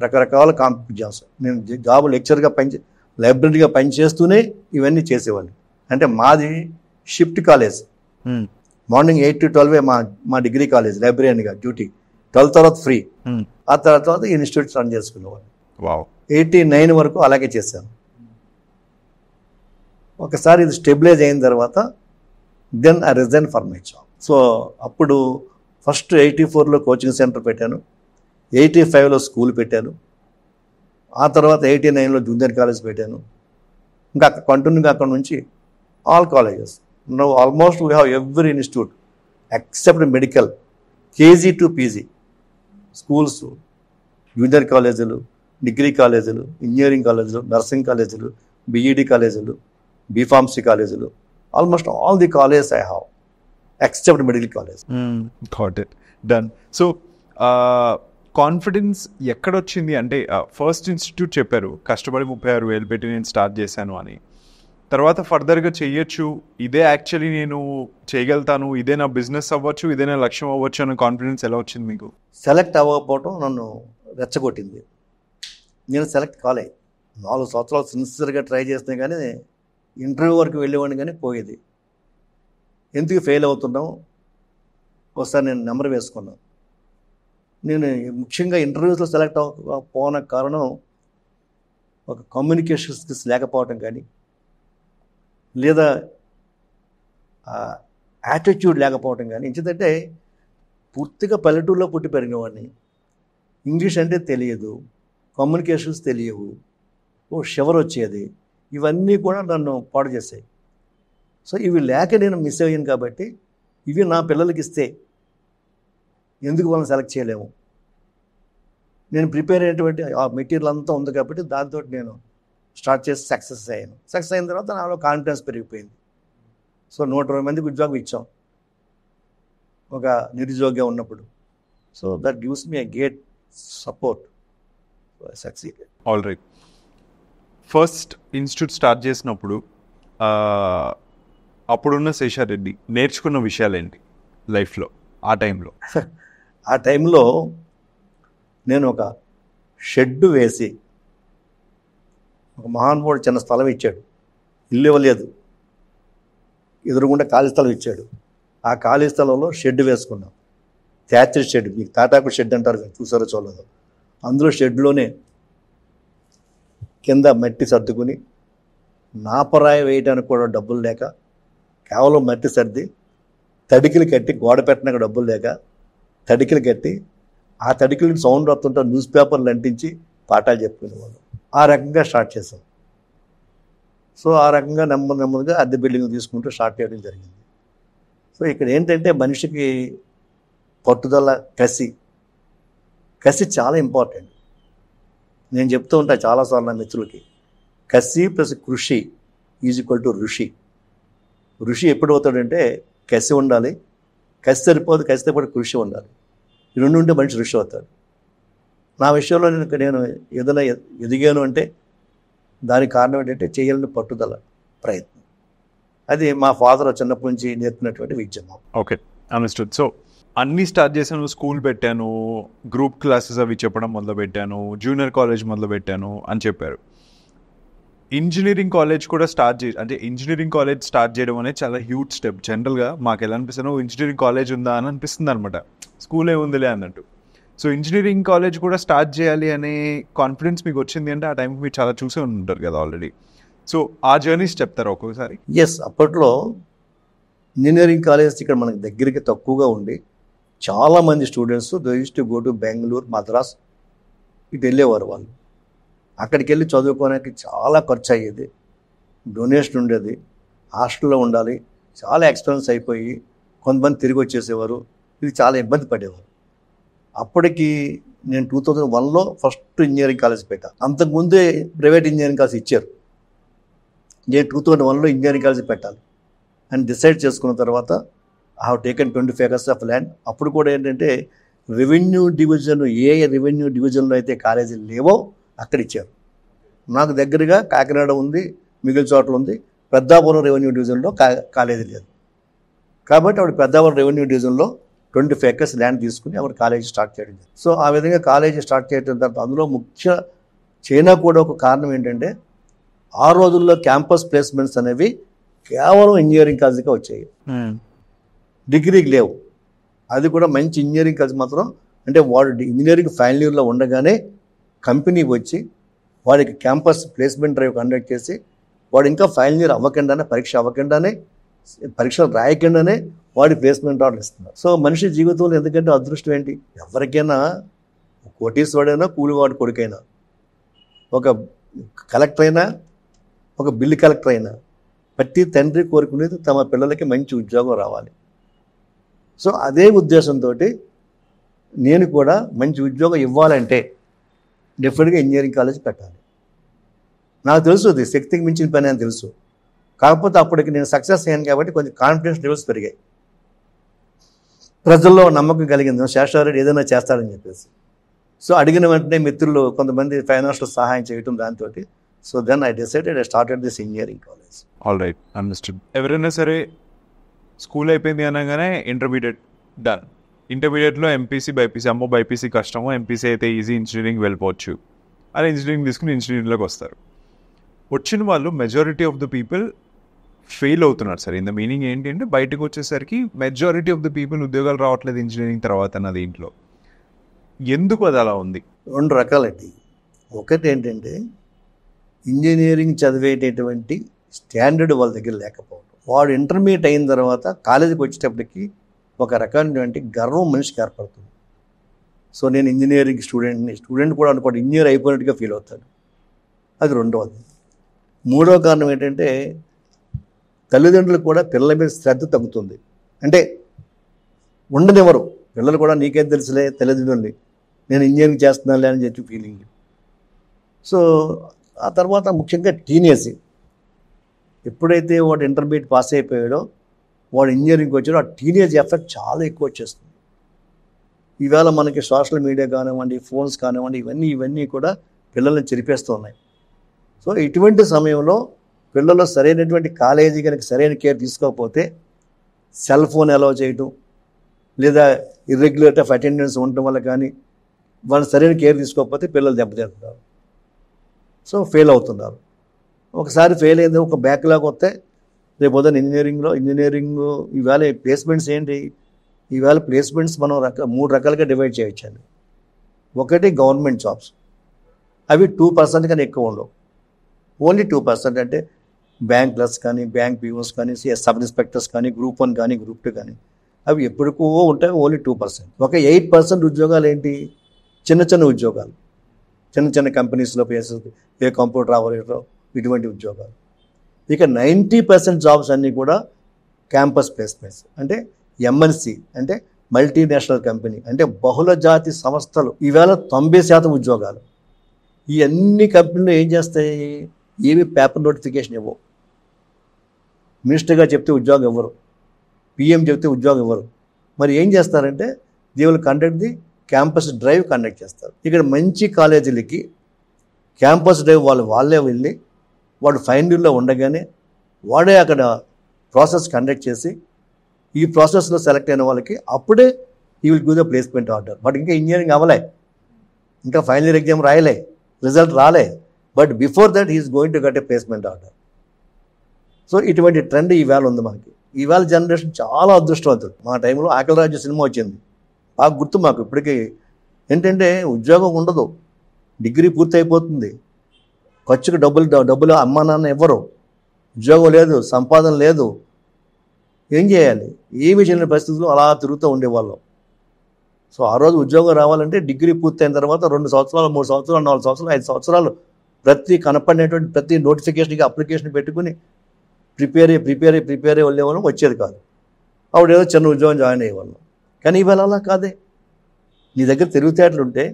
రకరకాల కాంపిటీషన్స్. నేను జాబ్ లెక్చర్గా లైబ్రరీగా పనిచేస్తూనే ఇవన్నీ చేసేవాడిని. అంటే మాది షిఫ్ట్ కాలేజ్, మార్నింగ్ 8 to 12 మా డిగ్రీ కాలేజ్ లైబ్రరీగా డ్యూటీ, 12 తర్వాత ఫ్రీ, ఆ తర్వాత ఇన్స్టిట్యూట్ రన్ చేసుకునేవాడిని. 89 వరకు అలాగే చేశాను. ఒకసారి ఇది స్టెబిలైజ్ అయిన తర్వాత then I resign for my job. So అప్పుడు ఫస్ట్ 84లో కోచింగ్ సెంటర్ పెట్టాను, 85లో స్కూల్ పెట్టాను, ఆ తర్వాత 89లో జూనియర్ కాలేజ్ పెట్టాను. ఇంకా కంటిన్యూగా అక్కడ నుంచి all colleges. Now almost we have every institute except medical, KG to PG schools, junior కాలేజీలు, డిగ్రీ కాలేజీలు, ఇంజనీరింగ్ కాలేజీలు, నర్సింగ్ కాలేజీలు, బీఈడి కాలేజీలు, బీఫార్మసీ కాలేజీలు, almost all the colleges I have except medical college. Got it, done. So confidence ఎక్కడొచ్చింది అంటే first institute చెప్పారు కష్టపడి 36,000 పెట్టి నేను స్టార్ట్ చేశాను అని, తర్వాత ఫర్దర్గా చెయ్యొచ్చు, ఇదే యాక్చువల్లీ నేను చేయగలుగుతాను, ఇదే నా బిజినెస్ అవ్వచ్చు, ఇదే నా లక్ష్యం అవ్వచ్చు అనే కాన్ఫిడెన్స్ ఎలా వచ్చింది మీకు? సెలెక్ట్ అవ్వకపోవటం నన్ను రెచ్చగొట్టింది. నేను సెలెక్ట్ కాలే. 4 సంవత్సరాలు సిన్సియర్గా ట్రై చేస్తే కానీ ఇంటర్వ్యూ వరకు వెళ్ళేవాడిని కానీ పోయేది. ఎందుకు ఫెయిల్ అవుతున్నాం ఒకసారి నేను నెంబర్ వేసుకున్నాను. నేను ముఖ్యంగా ఇంటర్వ్యూస్లో సెలెక్ట్ అవ్వకపోవడానికి కారణం ఒక కమ్యూనికేషన్ స్కిల్స్ లేకపోవటం కానీ, లేదా యాటిట్యూడ్ లేకపోవటం కానీ. ఎందుకంటే పూర్తిగా పల్లెటూరులో పుట్టి పెరిగేవాడిని, ఇంగ్లీష్ అంటే తెలియదు, కమ్యూనికేషన్స్ తెలియవు, షివర్ వచ్చేది, ఇవన్నీ కూడా నన్ను పాడు చేశాయి. సో ఇవి లేక నేను మిస్ అయ్యాను. కాబట్టి ఇవి నా పిల్లలకి ఇస్తే ఎందుకు వాళ్ళని సెలెక్ట్ చేయలేము, నేను ప్రిపేర్ అయినటువంటి ఆ మెటీరియల్ అంతా ఉంది కాబట్టి దాంతో నేను స్టార్ట్ చేసి సక్సెస్ అయ్యాను. సక్సెస్ అయిన తర్వాత నాలో కాన్ఫిడెన్స్ పెరిగిపోయింది. సో 120 మందికి ఉద్యోగం ఇచ్చాం ఒక నిరుద్యోగిగా ఉన్నప్పుడు. So that gives me a great support. Succeed. All right. First institute start చేసినప్పుడు అప్పుడున్న శేషారెడ్డి నేర్చుకున్న విషయాలు ఏంటి లైఫ్లో ఆ టైంలో? ఆ టైంలో నేను ఒక షెడ్ వేసి, ఒక మహానుభావుడు చిన్న స్థలం ఇచ్చాడు, ఇల్లు ఇవ్వలేదు, ఎదురుగుండా ఖాళీ స్థలం ఇచ్చాడు. ఆ ఖాళీ స్థలంలో షెడ్ వేసుకున్నాం, థ్యాచర్ షెడ్. మీకు తాటాకు షెడ్ అంటారు, చూసారో చూడలేదు. అందులో షెడ్లోనే కింద మట్టి సర్దుకుని, నాపరాయి వేయడానికి కూడా డబ్బులు లేక, కేవలం మట్టి సర్ది తడికిలు కట్టి, గోడ పెట్టడానికి డబ్బులు లేక తడికిలు కట్టి, ఆ తడికిలు సౌండ్ వస్తుంటే న్యూస్ పేపర్లు అంటించి పాఠాలు చెప్పుకునేవాళ్ళు. ఆ రకంగా స్టార్ట్ చేసాం. సో ఆ రకంగా నెమ్మదిగా అద్దె బిల్డింగ్ తీసుకుంటూ స్టార్ట్ చేయడం జరిగింది. సో ఇక్కడ ఏంటంటే మనిషికి పట్టుదల, కసి చాలా ఇంపార్టెంట్. నేను చెప్తూ ఉంటా చాలాసార్లు నా మిత్రులకి, కసి ప్లస్ కృషి ఈజ్ ఈక్వల్ టు ఋషి. ఋషి ఎప్పుడు అవుతాడంటే కసి ఉండాలి, కసి సరిపోదు, కసితో పాటు కృషి ఉండాలి. ఈ రెండు ఉంటే మనిషి ఋషి అవుతాడు. నా విషయంలో నేను ఏదైనా ఎదిగాను అంటే దానికి కారణం ఏంటంటే చేయాలని పట్టుదల, ప్రయత్నం. అది మా ఫాదర్ చిన్నప్పటి నుంచి నేర్పినటువంటి విద్య. Okay, understood. సో అన్నీ స్టార్ట్ చేశాను, స్కూల్ పెట్టాను, గ్రూప్ క్లాసెస్ అవి చెప్పడం మొదలుపెట్టాను, జూనియర్ కాలేజ్ మొదలుపెట్టాను అని చెప్పారు. ఇంజనీరింగ్ కాలేజ్ కూడా ఇంజనీరింగ్ కాలేజ్ స్టార్ట్ చేయడం అనేది చాలా హ్యూజ్ స్టెప్. జనరల్గా మాకు ఎలా అనిపిస్తానో ఇంజనీరింగ్ కాలేజ్ ఉందా అని అనిపిస్తుంది అనమాట, స్కూలే ఉందిలే అన్నట్టు. సో ఇంజనీరింగ్ కాలేజ్ కూడా స్టార్ట్ చేయాలి అనే కాన్ఫిడెన్స్ మీకు వచ్చింది అంటే ఆ టైంకి మీరు చాలా చూసే ఉంటారు కదా ఆల్రెడీ. సో ఆ జర్నీస్ చెప్తారా ఒక్కొక్కసారి? ఎస్, అప్పట్లో ఇంజనీరింగ్ కాలేజ్ ఇక్కడ మనకి దగ్గరికి తక్కువగా ఉండి చాలామంది students they use to go to Bengaluru, Madras ఇటు వెళ్ళేవారు. వాళ్ళు అక్కడికి వెళ్ళి చదువుకోవడానికి చాలా ఖర్చు అయ్యేది, డొనేషన్ ఉండేది, హాస్టల్లో ఉండాలి, చాలా ఎక్స్పెన్స్ అయిపోయి కొంతమంది తిరిగి వచ్చేసేవారు. ఇది చాలా ఇబ్బంది పడేవారు. అప్పటికి నేను 2001లో ఫస్ట్ ఇంజనీరింగ్ కాలేజ్ పెట్టాను. అంతకుముందే ప్రైవేట్ ఇంజనీరింగ్ కాలేజ్ ఇచ్చారు. నేను 2001లో ఇంజనీరింగ్ కాలేజ్ పెట్టాలి అని డిసైడ్ చేసుకున్న తర్వాత I have taken 25 acres of land. అప్పుడు కూడా ఏంటంటే రెవెన్యూ డివిజన్, ఏ రెవెన్యూ డివిజన్లో అయితే కాలేజీలు లేవో అక్కడ ఇచ్చారు. నాకు దగ్గరగా కాకినాడ ఉంది, మిగిలిన చోట్ల ఉంది. పెద్దాపురం రెవెన్యూ డివిజన్లో కాలేజీ లేదు కాబట్టి ఆవిడ పెద్దాపురం రెవెన్యూ డివిజన్లో 25 acres ల్యాండ్ తీసుకుని ఆవిడ కాలేజీ స్టార్ట్ చేయడం. సో ఆ విధంగా కాలేజీ స్టార్ట్ చేయడం తర్వాత అందులో ముఖ్య చైనా కూడా ఒక కారణం ఏంటంటే ఆ రోజుల్లో క్యాంపస్ ప్లేస్మెంట్స్ అనేవి కేవలం ఇంజనీరింగ్ కాలేజీగా వచ్చాయి, డిగ్రీకి లేవు. అది కూడా మంచి ఇంజనీరింగ్ కాలేజ్ మాత్రం అంటే వాడు ఇంజనీరింగ్ ఫైనల్ ఇయర్లో ఉండగానే కంపెనీ వచ్చి వాడికి క్యాంపస్ ప్లేస్మెంట్ డ్రైవ్ కండక్ట్ చేసి వాడు ఇంకా ఫైనల్ ఇయర్ అవ్వకుండానే, పరీక్షలు రాయకుండానే వాడి ప్లేస్మెంట్ ఆర్డర్ ఇస్తున్నారు. సో మనిషి జీవితంలో ఎందుకంటే అదృష్టం ఏంటి, ఎవరికైనా కోటీశ్వరుడైనా, కూలివాడు కొడుకైనా, ఒక కలెక్టర్ అయినా, ఒక బిల్లు కలెక్టర్ అయినా ప్రతి తండ్రి కోరుకునేది తమ పిల్లలకి మంచి ఉద్యోగం రావాలి. సో అదే ఉద్దేశంతో నేను కూడా మంచి ఉద్యోగం ఇవ్వాలంటే డెఫినెట్గా ఇంజనీరింగ్ కాలేజ్ పెట్టాలి. నాకు తెలుసు అది శక్తికి మించిన పని అని తెలుసు. కాకపోతే అప్పటికి నేను సక్సెస్ అయ్యాను కాబట్టి కొంచెం కాన్ఫిడెన్స్ లెవెల్స్ పెరిగాయి, ప్రజల్లో నమ్మకం కలిగింది శేషారెడ్డి ఏదైనా చేస్తాడని చెప్పేసి. సో అడిగిన వెంటనే మిత్రులు కొంతమంది ఫైనాన్షియల్ సహాయం చేయటం దాంతో so then I decided I started this engineering college. All right, understood. ఎవరైనా సరే స్కూల్ అయిపోయింది అనగానే ఇంటర్మీడియట్ డన్, ఇంటర్మీడియట్లో ఎంపీసీ బైపీసీ, అమ్మో బైపీసీ కష్టమో, ఎంపీసీ అయితే ఈజీ, ఇంజనీరింగ్ వెళ్ళిపోవచ్చు అలా ఇంజనీరింగ్ తీసుకుని ఇంజనీరింగ్లోకి వస్తారు. వచ్చిన వాళ్ళు majority of the people fail అవుతున్నారు సార్. ఇన్ ద మీనింగ్ ఏంటి అంటే బయటకు వచ్చేసరికి మెజారిటీ ఆఫ్ ద పీపుల్ ఉద్యోగాలు రావట్లేదు ఇంజనీరింగ్ తర్వాత అన్నది. ఇంట్లో ఎందుకు అది అలా ఉంది? రెండు రకాలండి. ఒకటి ఏంటంటే ఇంజనీరింగ్ చదివేటటువంటి స్టాండర్డ్ వాళ్ళ దగ్గర లేకపోవడం. వాడు ఇంటర్మీడియట్ అయిన తర్వాత కాలేజీకి వచ్చేటప్పటికి ఒక రకమైనటువంటి గర్వం మనిషికి ఏర్పడుతుంది. సో నేను ఇంజనీరింగ్ స్టూడెంట్ కూడా అనుకోండి ఇంజనీర్ అయిపోయినట్టుగా ఫీల్ అవుతాడు. అది రెండవది. మూడవ కారణం ఏంటంటే తల్లిదండ్రులు కూడా పిల్లల మీద శ్రద్ధ తగ్గుతుంది. అంటే ఉండనివ్వరు పిల్లలు కూడా, నీకేం తెలుసులే తల్లిదండ్రులని, నేను ఇంజనీరింగ్ చేస్తున్నానులే అని చెప్పి ఫీలింగ్. సో ఆ తర్వాత ముఖ్యంగా టీనేజ్, ఎప్పుడైతే వాడు ఇంటర్మీడియట్ పాస్ అయిపోయాడో వాడు ఇంజనీరింగ్కి వచ్చాడో ఆ టీనేజ్ ఎఫెక్ట్ చాలా ఎక్కువ వచ్చేస్తుంది. ఈవేళ మనకి సోషల్ మీడియా కానివ్వండి, ఫోన్స్ కానివ్వండి, ఇవన్నీ కూడా పిల్లల్ని చెరిపేస్తూ ఉన్నాయి. సో ఇటువంటి సమయంలో పిల్లలు సరైనటువంటి కాలేజీ కనుక సరైన కేర్ తీసుకోకపోతే సెల్ ఫోన్ అలౌ చేయటం, లేదా ఇర్రెగ్యులర్ ఆఫ్ అటెండెన్స్ ఉండటం వల్ల కానీ వాళ్ళు సరైన కేర్ తీసుకోకపోతే పిల్లలు దెబ్బతింటున్నారు. సో ఫెయిల్ అవుతున్నారు. ఒకసారి ఫెయిల్ అయింది, ఒక బ్యాక్లాగ్ వస్తే రేపు పొద్దున ఇంజనీరింగ్ ఈవేళ ప్లేస్మెంట్స్ ఏంటి, ఈవేళ ప్లేస్మెంట్స్ మనం 3 రకాలుగా డివైడ్ చేయొచ్చండి. ఒకటి గవర్నమెంట్ జాబ్స్, అవి 2% కన్నా ఎక్కువ ఉండవు. ఓన్లీ 2% అంటే బ్యాంక్ క్లర్క్స్ కానీ, బ్యాంక్ పీఓస్ కానీ, సబ్ ఇన్స్పెక్టర్స్ కానీ, గ్రూప్ 1 కానీ, గ్రూప్ 2 కానీ, అవి ఎప్పటికో ఉంటాయి. ఓన్లీ 2%. ఒక 8% ఉద్యోగాలు ఏంటి, చిన్న ఉద్యోగాలు, చిన్న కంపెనీస్లో కంప్యూటర్ ఆపరేటర్, ఇటువంటి ఉద్యోగాలు. ఇక 90% జాబ్స్ అన్నీ కూడా క్యాంపస్ ప్లేస్మెంట్స్, అంటే ఎంఎన్సి అంటే మల్టీనేషనల్ కంపెనీ, అంటే బహుళజాతి సంస్థలు. ఈవేళ 90% ఉద్యోగాలు. ఈ అన్ని కంపెనీలు ఏం చేస్తాయి, ఏమి పేపర్ నోటిఫికేషన్ ఇవ్వవు. మినిస్టర్గా చెప్తే ఉద్యోగం ఇవ్వరు, పిఎం చెప్తే ఉద్యోగం ఇవ్వరు. మరి ఏం చేస్తారంటే they will conduct the campus drive conduct చేస్తారు. ఇక్కడ మంచి కాలేజీలకి క్యాంపస్ డ్రైవ్ వాళ్ళే వెళ్ళి వాడు ఫైనల్ ఇయర్లో ఉండగానే వాడే అక్కడ ప్రాసెస్ కండక్ట్ చేసి ఈ ప్రాసెస్లో సెలెక్ట్ అయిన వాళ్ళకి అప్పుడే ఈ will give the placement order. But ఇంకా ఇంజనీరింగ్ అవ్వలే, ఇంకా ఫైనల్ ఇయర్ ఎగ్జామ్ రాయలే, రిజల్ట్ రాలే, but before that he is going to get a placement order. So ఇటువంటి ట్రెండ్ ఈవేళ ఉంది మనకి. ఈవేళ జనరేషన్ చాలా అదృష్టవంతుడు. మా టైంలో ఆకలి రాజు సినిమా వచ్చింది, బాగా గుర్తు మాకు ఇప్పటికీ. ఏంటంటే ఉద్యోగం ఉండదు, డిగ్రీ పూర్తి అయిపోతుంది, ఖర్చుకు డబ్బులు అమ్మా నాన్న ఇవ్వరు, ఉద్యోగం లేదు, సంపాదన లేదు, ఏం చేయాలి, ఏమీ చేయలేని పరిస్థితుల్లో అలా తిరుగుతూ ఉండేవాళ్ళం. సో ఆ రోజు ఉద్యోగం రావాలంటే డిగ్రీ పూర్తయిన తర్వాత 2 సంవత్సరాలు 3 సంవత్సరాలు 4 సంవత్సరాలు 5 సంవత్సరాలు కనపడినటువంటి ప్రతి నోటిఫికేషన్కి అప్లికేషన్ పెట్టుకుని ప్రిపేర్ అయ్యి వెళ్ళేవాళ్ళం, వచ్చేది కాదు. అప్పుడు ఏదో చిన్న ఉద్యోగం జాయిన్ అయ్యేవాళ్ళం. కానీ ఇవాళ అలా కాదే. నీ దగ్గర తెలివితేటలు ఉంటే,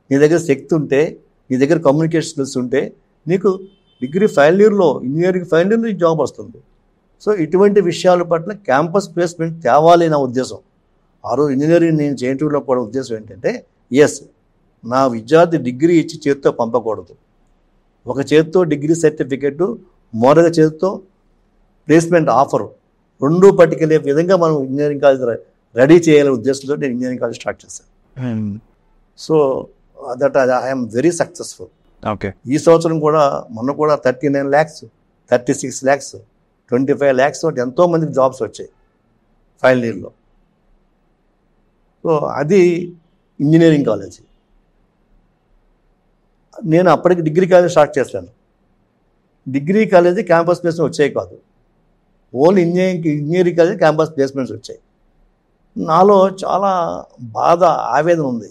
నీ దగ్గర శక్తి ఉంటే, నీ దగ్గర కమ్యూనికేషన్ స్కిల్స్ ఉంటే నీకు డిగ్రీ ఫైనల్ ఇయర్లో, ఇంజనీరింగ్ ఫైనల్ ఇయర్లో జాబ్ వస్తుంది. సో ఇటువంటి విషయాల పట్ల క్యాంపస్ ప్లేస్మెంట్ తేవాలి నా ఉద్దేశం. ఆ రోజు ఇంజనీరింగ్ నేను చేయటంలో కూడా ఉద్దేశం ఏంటంటే, ఎస్, నా విద్యార్థి డిగ్రీ ఇచ్చి చేతితో పంపకూడదు, ఒక చేతితో డిగ్రీ సర్టిఫికెట్, మరొక చేతితో ప్లేస్మెంట్ ఆఫరు, రెండూ పట్టుకెళ్ళే విధంగా మనం ఇంజనీరింగ్ కాలేజ్ రెడీ చేయాలనే ఉద్దేశంతో నేను ఇంజనీరింగ్ కాలేజ్ స్టార్ట్ చేశాను. So that I'm very successful. Okay, ఈ సంవత్సరం కూడా మొన్న కూడా 39 lakhs 36 lakhs 25 lakhs తోటి ఎంతోమందికి జాబ్స్ వచ్చాయి ఫైనల్ ఇయర్లో. సో అది ఇంజనీరింగ్ కాలేజ్. నేను అప్పటికి డిగ్రీ కాలేజ్ స్టార్ట్ చేశాను. డిగ్రీ కాలేజీ క్యాంపస్ ప్లేస్మెంట్ వచ్చాయి కాదు, only engineering college campus placements వచ్చాయి. నాలో చాలా బాధ, ఆవేదన ఉంది.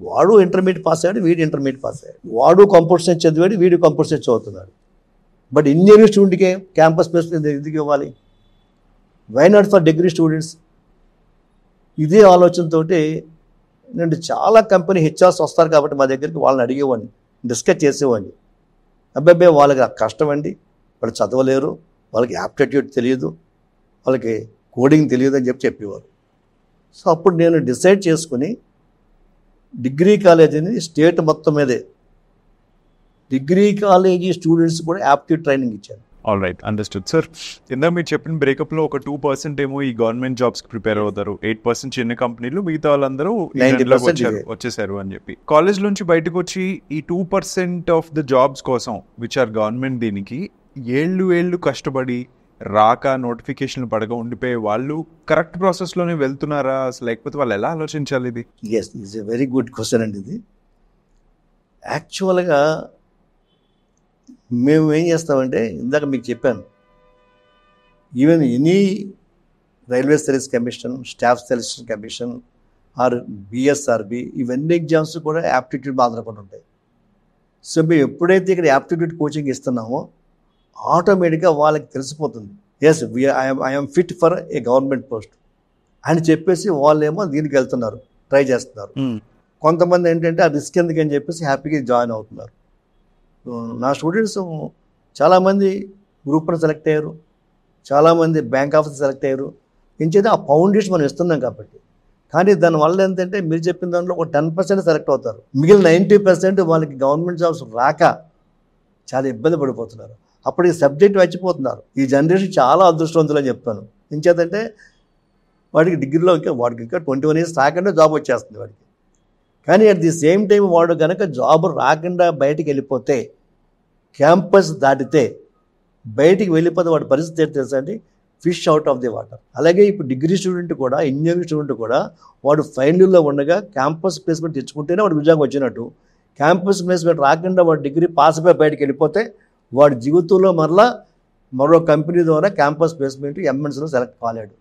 వాడు ఇంటర్మీడియట్ పాస్ అయ్యాడు, వీడు ఇంటర్మీడియట్ పాస్ అయ్యాడు, వాడు కంప్యూటర్ సైన్స్ చదివాడు, వీడు కంప్యూటర్ సైన్స్ చదువుతున్నాడు. బట్ ఇంజనీరింగ్ స్టూడెంట్కే క్యాంపస్ ప్లేస్మెంట్ ఎందుకు ఇవ్వాలి? Why not for degree students? ఇదే ఆలోచనతో నేను చాలా కంపెనీ హెచ్ఆర్స్ వస్తారు కాబట్టి మా దగ్గరికి వాళ్ళని అడిగేవాడిని, డిస్కస్ చేసేవాడిని. అబ్బాయి వాళ్ళకి కష్టం అండి, వాళ్ళు చదవలేరు, వాళ్ళకి యాప్టిట్యూడ్ తెలియదు, వాళ్ళకి కోడింగ్ తెలియదు అని చెప్పేవారు. సో అప్పుడు నేను డిసైడ్ చేసుకుని డిగ్రీ కాలేజీని స్టేట్ మొత్తం మీదే డిగ్రీ కాలేజీ స్టూడెంట్స్ కూడా యాప్టిట్యూడ్ ట్రైనింగ్ ఇచ్చాను. All right, understood sir. ఇందా మీరు చెప్పిన బ్రేకప్లో ఒక 2% ఏమో ఈ గవర్నమెంట్ జాబ్స్కి ప్రిపేర్ అవుతారు, 8% చిన్న కంపెనీలు, మిగతా వాళ్ళందరూ 90% వచ్చేసారు అని చెప్పి కాలేజ్ నుంచి బయటకు వచ్చి ఈ 2% ఆఫ్ ద జాబ్స్ కోసం విచ్ ఆర్ గవర్నమెంట్, దీనికి ఏళ్ళు కష్టపడి రాక నోటిఫికేషన్లు పడగా ఉండిపోయే వాళ్ళు కరెక్ట్ ప్రాసెస్లోనే వెళ్తున్నారా అసలు, లేకపోతే వాళ్ళు ఎలా ఆలోచించాలి? ఇది yes, is a very good question అండి. ఇది యాక్చువల్గా మేము ఏం చేస్తామంటే, ఇందాక మీకు చెప్పాను, even any railway service commission, staff selection commission or BSRB, ఇవన్నీ ఎగ్జామ్స్ కూడా యాప్టిట్యూడ్ ఆధారపడి ఉంటాయి. సో మేము ఎప్పుడైతే ఇక్కడ యాప్టిట్యూడ్ కోచింగ్ ఇస్తున్నామో ఆటోమేటిక్గా వాళ్ళకి తెలిసిపోతుంది, yes I'm fit for a government post అని చెప్పేసి వాళ్ళేమో దీనికి వెళ్తున్నారు, ట్రై చేస్తున్నారు. కొంతమంది ఏంటంటే ఆ రిస్క్ ఎందుకని చెప్పేసి హ్యాపీగా జాయిన్ అవుతున్నారు. నా స్టూడెంట్స్ చాలామంది గ్రూప్ 1 సెలెక్ట్ అయ్యారు, చాలామంది బ్యాంక్ ఆఫీసర్ సెలెక్ట్ అయ్యారు. ఇంచేది ఆ ఫౌండేషన్ మనం ఇస్తున్నాం కాబట్టి. కానీ దానివల్ల ఏంటంటే మీరు చెప్పిన దాంట్లో ఒక 10% సెలెక్ట్ అవుతారు, మిగిలిన 90% వాళ్ళకి గవర్నమెంట్ జాబ్స్ రాక చాలా ఇబ్బంది పడిపోతున్నారు. అప్పుడు ఈ సబ్జెక్ట్ వచ్చిపోతున్నారు. ఈ జనరేషన్ చాలా అదృష్టవంతులు అని చెప్తాను. ఇంచేతంటే వాడికి డిగ్రీలో వాడికి ఇంకా 21 years రాకుండా జాబ్ వచ్చేస్తుంది వాడికి. కానీ అట్ ది సేమ్ టైం వాడు కనుక జాబ్ రాకుండా బయటికి వెళ్ళిపోతే, క్యాంపస్ దాటితే బయటికి వెళ్ళిపోతే వాడి పరిస్థితి ఏంటి తెలుసా అండి? Fish out of the water. అలాగే ఇప్పుడు డిగ్రీ స్టూడెంట్ కూడా, ఇంజనీరింగ్ స్టూడెంట్ కూడా వాడు ఫైనల్ ఇయర్లో ఉండగా క్యాంపస్ ప్లేస్మెంట్ తెచ్చుకుంటేనే వాడు ఉద్యోగం వచ్చినట్టు. క్యాంపస్ ప్లేస్మెంట్ రాకుండా వాడు డిగ్రీ పాస్ అయిపోయి బయటికి వెళ్ళిపోతే వాడి జీవితంలో మరో కంపెనీ ద్వారా క్యాంపస్ ప్లేస్మెంట్ ఎంఎన్సీలో సెలెక్ట్ కాలేడు,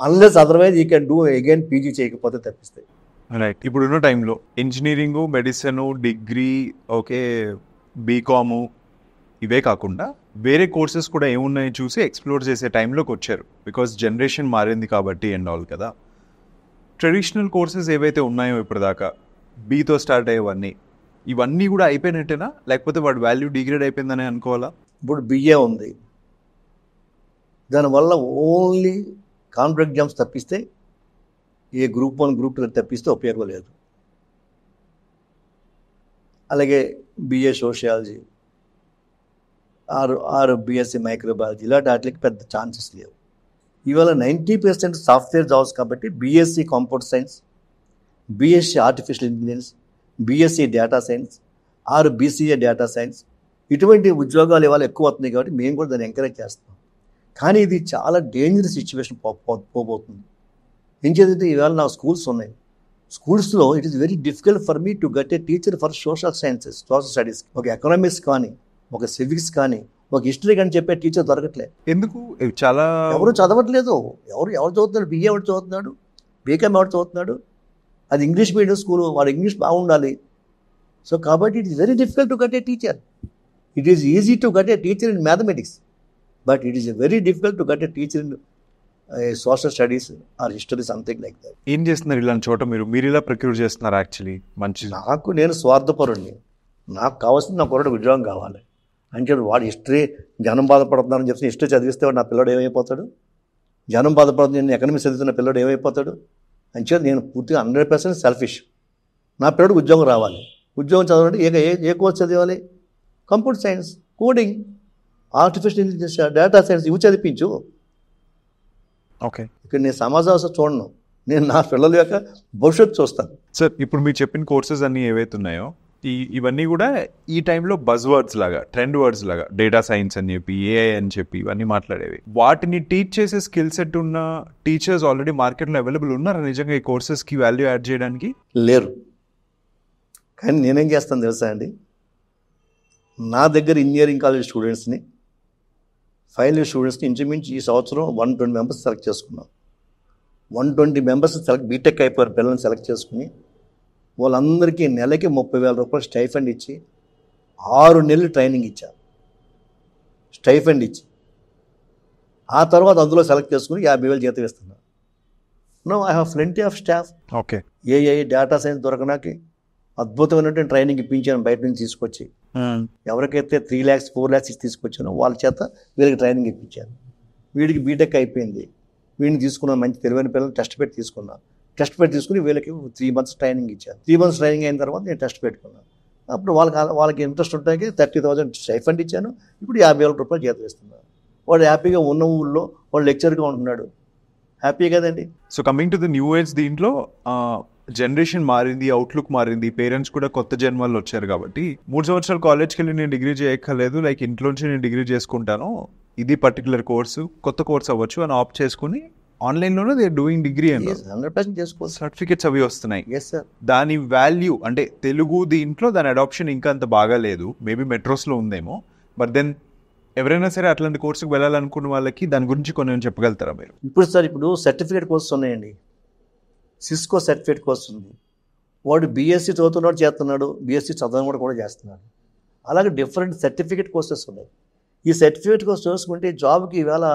unless otherwise you can do again PG చేయకపోతే తప్పిస్తాయి. రైట్, ఇప్పుడున్న టైంలో engineering, medicine, degree, okay, BCom, ఇవే కాకుండా వేరే కోర్సెస్ కూడా ఏమున్నాయో చూసి ఎక్స్ప్లోర్ చేసే టైంలోకి వచ్చారు. బికాస్ జనరేషన్ మారింది కాబట్టి అండ్ ఆల్ కదా. ట్రెడిషనల్ కోర్సెస్ ఏవైతే ఉన్నాయో ఇప్పటిదాకా బీతో స్టార్ట్ అయ్యేవన్నీ, ఇవన్నీ కూడా అయిపోయినట్టేనా, లేకపోతే వాడి వాల్యూ డిగ్రేడ్ అయిపోయిందని అనుకోవాలా? ఇప్పుడు బిఏ ఉంది, దానివల్ల ఓన్లీ కాంట్రాక్ట్ ఎగ్జామ్స్ తప్పిస్తే ఏ గ్రూప్ 1 గ్రూప్ 2 తప్పిస్తే ఉపయోగం లేదు. అలాగే బిఏ సోషియాలజీ ఆరు బిఎస్సి మైక్రోబయాలజీ ఇలాంటి వాటికి పెద్ద ఛాన్సెస్ లేవు. ఇవాళ 90% సాఫ్ట్వేర్ జాబ్స్ కాబట్టి BSc computer science, BSc artificial intelligence, BSc data science, BCA data science ఇటువంటి ఉద్యోగాలు ఇవాళ ఎక్కువ అవుతున్నాయి కాబట్టి మేము కూడా దాన్ని ఎంకరేజ్ చేస్తాం. కానీ ఇది చాలా డేంజరస్ సిచ్యువేషన్ పోబోతుంది. ఏం చేద్దంటే ఇవాళ నా స్కూల్స్ ఉన్నాయి. స్కూల్స్లో it is very difficult for me to get a teacher for social sciences, social studies, ఒక ఎకనామిక్స్ కానీ, ఒక సివిక్స్ కానీ, ఒక హిస్టరీ కానీ చెప్పే టీచర్ దొరకట్లేదు. ఎందుకు? చాలా ఎవరు చదవట్లేదు. ఎవరు చదువుతున్నాడు? బిఏ ఎవరు చదువుతున్నాడు, బీకామ్ ఎవరు చదువుతున్నాడు? అది ఇంగ్లీష్ మీడియం స్కూల్, వాడు ఇంగ్లీష్ బాగుండాలి. సో కాబట్టి it is very difficult to get a teacher. It is easy to get a teacher in mathematics, but it is very difficult to get a teacher in social studies or history, something like that. ఏం చేస్తున్నారు ఇలాంటి చోట? మీరు ఇలా procure చేస్తున్నారు? Actually మంచి, నేను స్వార్థపరుణ్ణి. నాకు కావాల్సింది నా కొరడు ఉద్యోగం కావాలి అని చెప్పి వాడు హిస్టరీ జనం బాధపడుతున్నారని చెప్పి హిస్టరీ చదివిస్తే వాడు నా పిల్లడు ఏమైపోతాడు? జనం బాధపడుతుంది, నేను ఎకనామిక్స్ చదువుతున్న పిల్లడు ఏమైపోతాడు అని చెప్పి నేను పూర్తిగా 100% సెల్ఫిష్. నా పిల్లడికి ఉద్యోగం రావాలి. ఉద్యోగం చదవాలంటే ఏ కోర్స్ చదవాలి? Computer science, coding, artificial intelligence, data science ఇవి చదివించు. ఓకే, ఇక్కడ నేను సమాజం చూడను, నేను నా పిల్లల యొక్క భవిష్యత్తు చూస్తాను. సార్ ఇప్పుడు మీరు చెప్పిన కోర్సెస్ అన్నీ ఏవైతే ఉన్నాయో ఇవన్నీ కూడా ఈ టైంలో బజ్ వర్డ్స్ లాగా, ట్రెండ్ వర్డ్స్ లాగా, డేటా సైన్స్ అని చెప్పి, ఏఐ అని చెప్పి ఇవన్నీ మాట్లాడేవి. వాటిని టీచ్ చేసే స్కిల్ సెట్ ఉన్న టీచర్స్ ఆల్రెడీ మార్కెట్లో అవైలబుల్ ఉన్నారా నిజంగా ఈ కోర్సెస్కి వాల్యూ యాడ్ చేయడానికి? లేరు. కానీ నేనేం చేస్తాను తెలుసా అండి, నా దగ్గర ఇంజనీరింగ్ కాలేజ్ స్టూడెంట్స్ని, ఫైనల్ ఇయర్ స్టూడెంట్స్ని ఇంచుమించు ఈ సంవత్సరం 120 మెంబర్స్ సెలెక్ట్ చేసుకున్నాం. 120 మెంబర్స్ బీటెక్ అయిపోయారు పిల్లల్ని సెలెక్ట్ చేసుకుని వాళ్ళందరికీ నెలకి 30,000 రూపాయలు స్టైఫండ్ ఇచ్చి 6 నెలలు ట్రైనింగ్ ఇచ్చారు. స్టైఫండ్ ఇచ్చి ఆ తర్వాత అందులో సెలెక్ట్ చేసుకుని 50,000 జీతం ఇస్తున్నారు. No, I have plenty of staff. Okay, AI data science దొరకనాకి అద్భుతమైనటువంటి ట్రైనింగ్ ఇప్పించాను బయట నుంచి తీసుకొచ్చి. ఎవరికైతే 3 lakhs 4 lakhs తీసుకొచ్చానో వాళ్ళ చేత వీళ్ళకి ట్రైనింగ్ ఇప్పించాను. వీడికి బీటెక్ అయిపోయింది, వీడిని తీసుకున్నాను, మంచి తెలివైన పిల్లలు టెస్ట్ పెట్టి తీసుకున్నాను. టెస్ట్ పెట్టి తీసుకుని వీళ్ళకి 3 months ట్రైనింగ్ ఇచ్చాను. 3 months ట్రైనింగ్ అయిన తర్వాత నేను టెస్ట్ పెట్టుకున్నాను. అప్పుడు వాళ్ళకి ఇంట్రెస్ట్ ఉంటాయి 30,000 స్టైఫండ్ ఇచ్చాను. ఇప్పుడు 50,000 రూపాయలు జీతం ఇస్తున్నాను. వాడు హ్యాపీగా ఉన్న ఊళ్ళో వాడు లెక్చర్గా ఉంటున్నాడు, హ్యాపీ కదండి. So coming to the new age, దీంట్లో జనరేషన్ మారింది, అవుట్లుక్ మారింది, పేరెంట్స్ కూడా కొత్త జన్మల్లో వచ్చారు కాబట్టి 3 సంవత్సరాలు కాలేజ్కి వెళ్ళి నేను డిగ్రీ చేయక్కర్లేదు, లైక్ ఇంట్లోంచి నేను డిగ్రీ చేసుకుంటాను, ఇది పర్టికులర్ కోర్సు, కొత్త కోర్స్ అవ్వచ్చు అని ఆప్ట్ చేసుకుని ఆన్లైన్లోనే దే డూయింగ్ డిగ్రీ అండి. 100% చేసుకోవచ్చు. సర్టిఫికెట్స్ అవి వస్తున్నాయి. Yes sir. దాని వాల్యూ అంటే తెలుగు దీంట్లో దాని అడాప్షన్ ఇంకా అంత బాగా లేదు. మేబీ మెట్రోస్లో ఉందేమో, బట్ దెన్ ఎవరైనా సరే అట్లాంటి కోర్సుకు వెళ్ళాలనుకున్న వాళ్ళకి దాని గురించి కొన్ని చెప్పగలుగుతారా మీరు? ఇప్పుడు సర్టిఫికేట్ కోర్సెస్ ఉన్నాయండి. సిస్కో సర్టిఫికేట్ కోర్స్ ఉంది. వాడు బీఎస్సీ చదువుతున్నాడు చేస్తున్నాడు, బీఎస్సీ చదవడం కూడా చేస్తున్నాడు. అలాగే డిఫరెంట్ సర్టిఫికేట్ కోర్సెస్ ఉన్నాయి. ఈ సర్టిఫికేట్ కోర్స్ చూసుకుంటే జాబ్కి ఈవేళ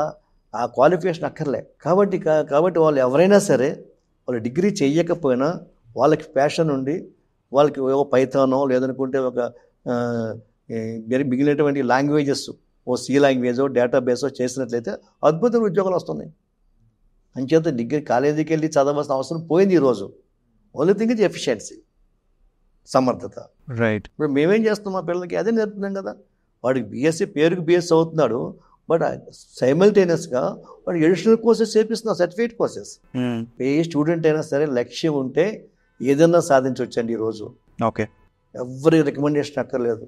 ఆ క్వాలిఫికేషన్ అక్కర్లే. కాబట్టి వాళ్ళు ఎవరైనా సరే వాళ్ళు డిగ్రీ చేయకపోయినా వాళ్ళకి ప్యాషన్ ఉండి వాళ్ళకి ఒక పైథానో లేదనుకుంటే ఒక మిగిలినటువంటి లాంగ్వేజెస్, ఓ సి లాంగ్వేజో డేటాబేసో చేసినట్లయితే అద్భుతమైన ఉద్యోగాలు వస్తున్నాయి. అంచేత డిగ్రీ కాలేజీకి వెళ్ళి చదవాల్సిన అవసరం పోయింది ఈరోజు. ఓన్లీ థింగ్ ఇస్ ఎఫిషియన్సీ, సమర్థత. రైట్. ఇప్పుడు మేమేం చేస్తాం, మా పిల్లలకి అదే నేర్పుతున్నాం కదా. వాడికి బీఎస్సీ పేరుకి బీఎస్సీ అవుతున్నాడు, బట్ సైమల్టేనియస్గా వాడు ఎడిషనల్ కోర్సెస్ చేపిస్తున్నాం, సర్టిఫికేట్ కోర్సెస్. ఏ స్టూడెంట్ అయినా సరే లక్ష్యం ఉంటే ఏదైనా సాధించవచ్చండి ఈరోజు. ఓకే, ఎవరి రికమెండేషన్ అక్కర్లేదు.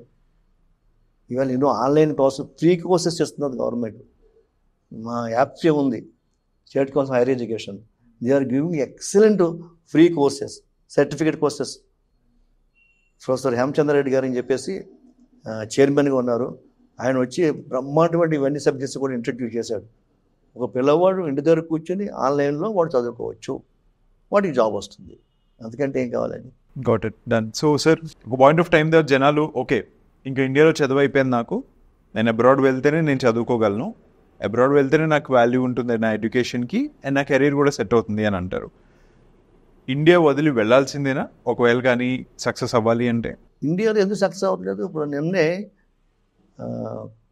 ఇవాళ ఎన్నో ఆన్లైన్ కోర్సు ఫ్రీ కోర్సెస్ ఇస్తున్నది గవర్నమెంట్. మా యాప్సే ఉంది, state council higher education, they are giving excellent free courses, certificate courses. Professor Hemachandra Reddy గారు అని చెప్పేసి చైర్మన్గా ఉన్నారు. ఆయన వచ్చి బ్రహ్మాండమైన ఇవన్నీ సబ్జెక్ట్స్ కూడా ఇంట్రడ్యూస్ చేశాడు. ఒక పిల్లవాడు ఇంటి దగ్గర కూర్చొని ఆన్లైన్లో వాడు చదువుకోవచ్చు, వాడికి జాబ్ వస్తుంది. అందుకంటే ఏం కావాలండి. Got it, done. So sir, ఒక పాయింట్ ఆఫ్ టైం దగ్గర జనాలు ఓకే ఇంకా ఇండియాలో చదువు అయిపోయింది, నేను అబ్రాడ్ వెళ్తేనే నేను చదువుకోగలను, అబ్రాడ్ వెళ్తేనే నాకు వాల్యూ ఉంటుంది నా ఎడ్యుకేషన్కి అండ్ నా కెరీర్ కూడా సెట్ అవుతుంది అని అంటారు. ఇండియా వదిలి వెళ్ళాల్సిందేనా ఒకవేళ కానీ సక్సెస్ అవ్వాలి అంటే? ఇండియాలో ఎందుకు సక్సెస్ అవ్వట్లేదు? ఇప్పుడు నిన్నే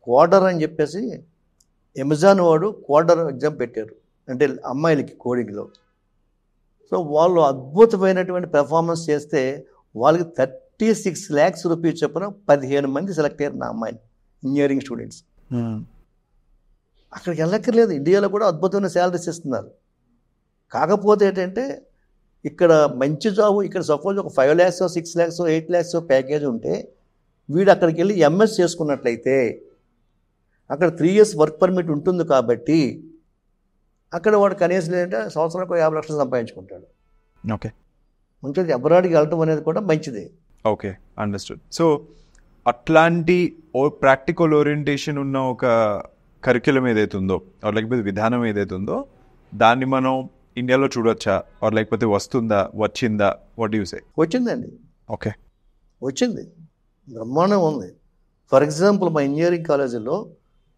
క్వార్టర్ అని చెప్పేసి అమెజాన్ వాడు క్వార్టర్ ఎగ్జామ్ పెట్టారు, అంటే అమ్మాయిలకి కోడింగ్లో. సో వాళ్ళు అద్భుతమైనటువంటి పెర్ఫార్మెన్స్ చేస్తే వాళ్ళకి 36 lakhs రూపీస్ చొప్పున 15 మంది సెలెక్ట్ అయ్యారు నా అమ్మాయిని, ఇంజనీరింగ్ స్టూడెంట్స్. అక్కడికి వెళ్ళక్కర్లేదు, ఇండియాలో కూడా అద్భుతమైన శాలరీస్ ఇస్తున్నారు. కాకపోతే ఏంటంటే ఇక్కడ మంచి జాబు, ఇక్కడ సపోజ్ ఒక 5 lakhs 6 lakhs 8 lakhs ప్యాకేజ్ ఉంటే వీడు అక్కడికి వెళ్ళి ఎంఎస్ చేసుకున్నట్లయితే అక్కడ 3 years వర్క్ పర్మిట్ ఉంటుంది కాబట్టి అక్కడ వాడు కనీసం ఏంటంటే సంవత్సరానికి 50 లక్షలు సంపాదించుకుంటాడు. ఓకే, ఉంటుంది. అబ్రాడ్కి వెళ్ళటం అనేది కూడా మంచిది. Okay, understood. సో అట్లాంటి ప్రాక్టికల్ ఓరియంటేషన్ ఉన్న ఒక కరిక్యులం ఏదైతే ఉందో లేకపోతే విధానం ఏదైతే ఉందో దాన్ని మనం ఇండియాలో చూడొచ్చా లేకపోతే వస్తుందా, వచ్చిందా? What you say? వచ్చిందండి. ఓకే, వచ్చింది, బ్రహ్మాండం ఉంది. ఫర్ ఎగ్జాంపుల్ మా ఇంజనీరింగ్ కాలేజీలో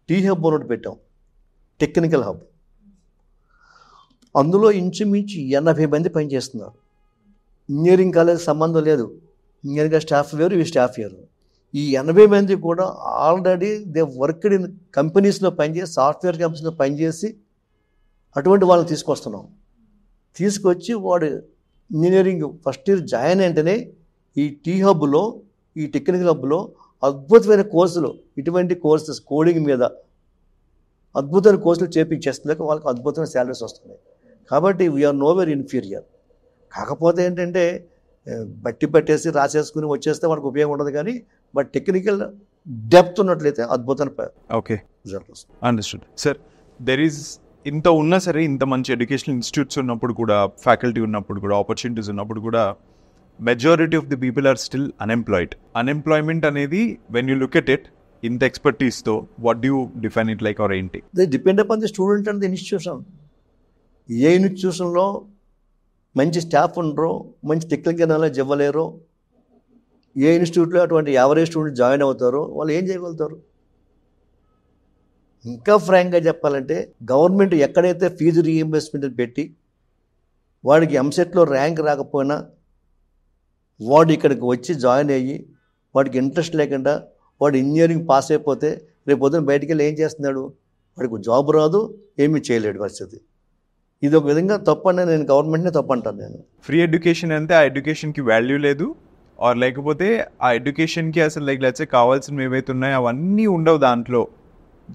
టీ-హబ్ ఒకటి పెట్టాం, టెక్నికల్ హబ్. అందులో ఇంచుమించు 80 మంది పనిచేస్తున్నారు. ఇంజనీరింగ్ కాలేజ్ సంబంధం లేదు, ఇంజనీరింగ్ స్టాఫ్ వేరు, ఈ స్టాఫ్ వేరు. ఈ 80 మంది కూడా ఆల్రెడీ దే వర్క్డ్ ఇన్ కంపెనీస్లో పనిచేసి, సాఫ్ట్వేర్ కంపెనీస్లో పనిచేసి అటువంటి వాళ్ళని తీసుకొస్తున్నాం. తీసుకొచ్చి వాడు ఇంజనీరింగ్ ఫస్ట్ ఇయర్ జాయిన్ వెంటనే ఈ టీ-హబ్లో, ఈ టెక్నికల్ హబ్లో అద్భుతమైన కోర్సులు, ఇటువంటి కోర్సెస్ కోడింగ్ మీద అద్భుతమైన కోర్సులు చేపించేస్తున్నాక వాళ్ళకి అద్భుతమైన శాలరీస్ వస్తున్నాయి. కాబట్టి వీఆర్ నోవేర్ ఇన్ఫీరియర్. కాకపోతే ఏంటంటే బట్టి పట్టేసి రాసేసుకుని వచ్చేస్తే మనకు ఉపయోగం ఉండదు. కానీ బట్ టెక్నికల్ డెప్త్ ఉన్నట్లయితే అద్భుతమైన ఓకే, రిజల్ట్ వస్తుంది. అండర్స్టూడ్. సార్, దెర్ ఈజ్ ఇంత ఉన్నా సరే, ఇంత మంచి ఎడ్యుకేషనల్ ఇన్స్టిట్యూట్స్ ఉన్నప్పుడు కూడా, ఫ్యాకల్టీ ఉన్నప్పుడు కూడా, ఆపర్చునిటీస్ ఉన్నప్పుడు కూడా majority of the people are still unemployed. Unemployment అనేది when you look at it ఇంత ఎక్స్పర్టీస్తో, what do you define it like or ఏంటి? They depend upon the student and the institution. ఏ ఇన్స్టిట్యూషన్లో మంచి స్టాఫ్ ఉండరో, మంచి టెక్నికల్ నాలెడ్జ్ ఇవ్వలేరో, ఏ ఇన్స్టిట్యూట్లో అటువంటి యావరేజ్ స్టూడెంట్ జాయిన్ అవుతారో వాళ్ళు ఏం చేయగలుగుతారు? ఇంకా ఫ్రాంక్గా చెప్పాలంటే గవర్నమెంట్ ఎక్కడైతే ఫీజు రీఎంబర్స్మెంట్ పెట్టి వాడికి ఎంసెట్లో ర్యాంక్ రాకపోయినా వాడు ఇక్కడికి వచ్చి జాయిన్ అయ్యి వాడికి ఇంట్రెస్ట్ లేకుండా వాడు ఇంజనీరింగ్ పాస్ అయిపోతే రేపు పొద్దున బయటికి వెళ్ళి ఏం చేస్తున్నాడు? వాడికి జాబ్ రాదు, ఏమీ చేయలేడు పరిస్థితి. ఇది ఒక విధంగా తప్పని నేను గవర్నమెంట్నే తప్పంటాను. నేను ఫ్రీ ఎడ్యుకేషన్ అంటే ఆ ఎడ్యుకేషన్కి వాల్యూ లేదు, లేకపోతే ఆ ఎడ్యుకేషన్కి అసలు లైక్ లెట్స్ సే కావాల్సినవి ఏవైతే ఉన్నాయో అవన్నీ ఉండవు, దాంట్లో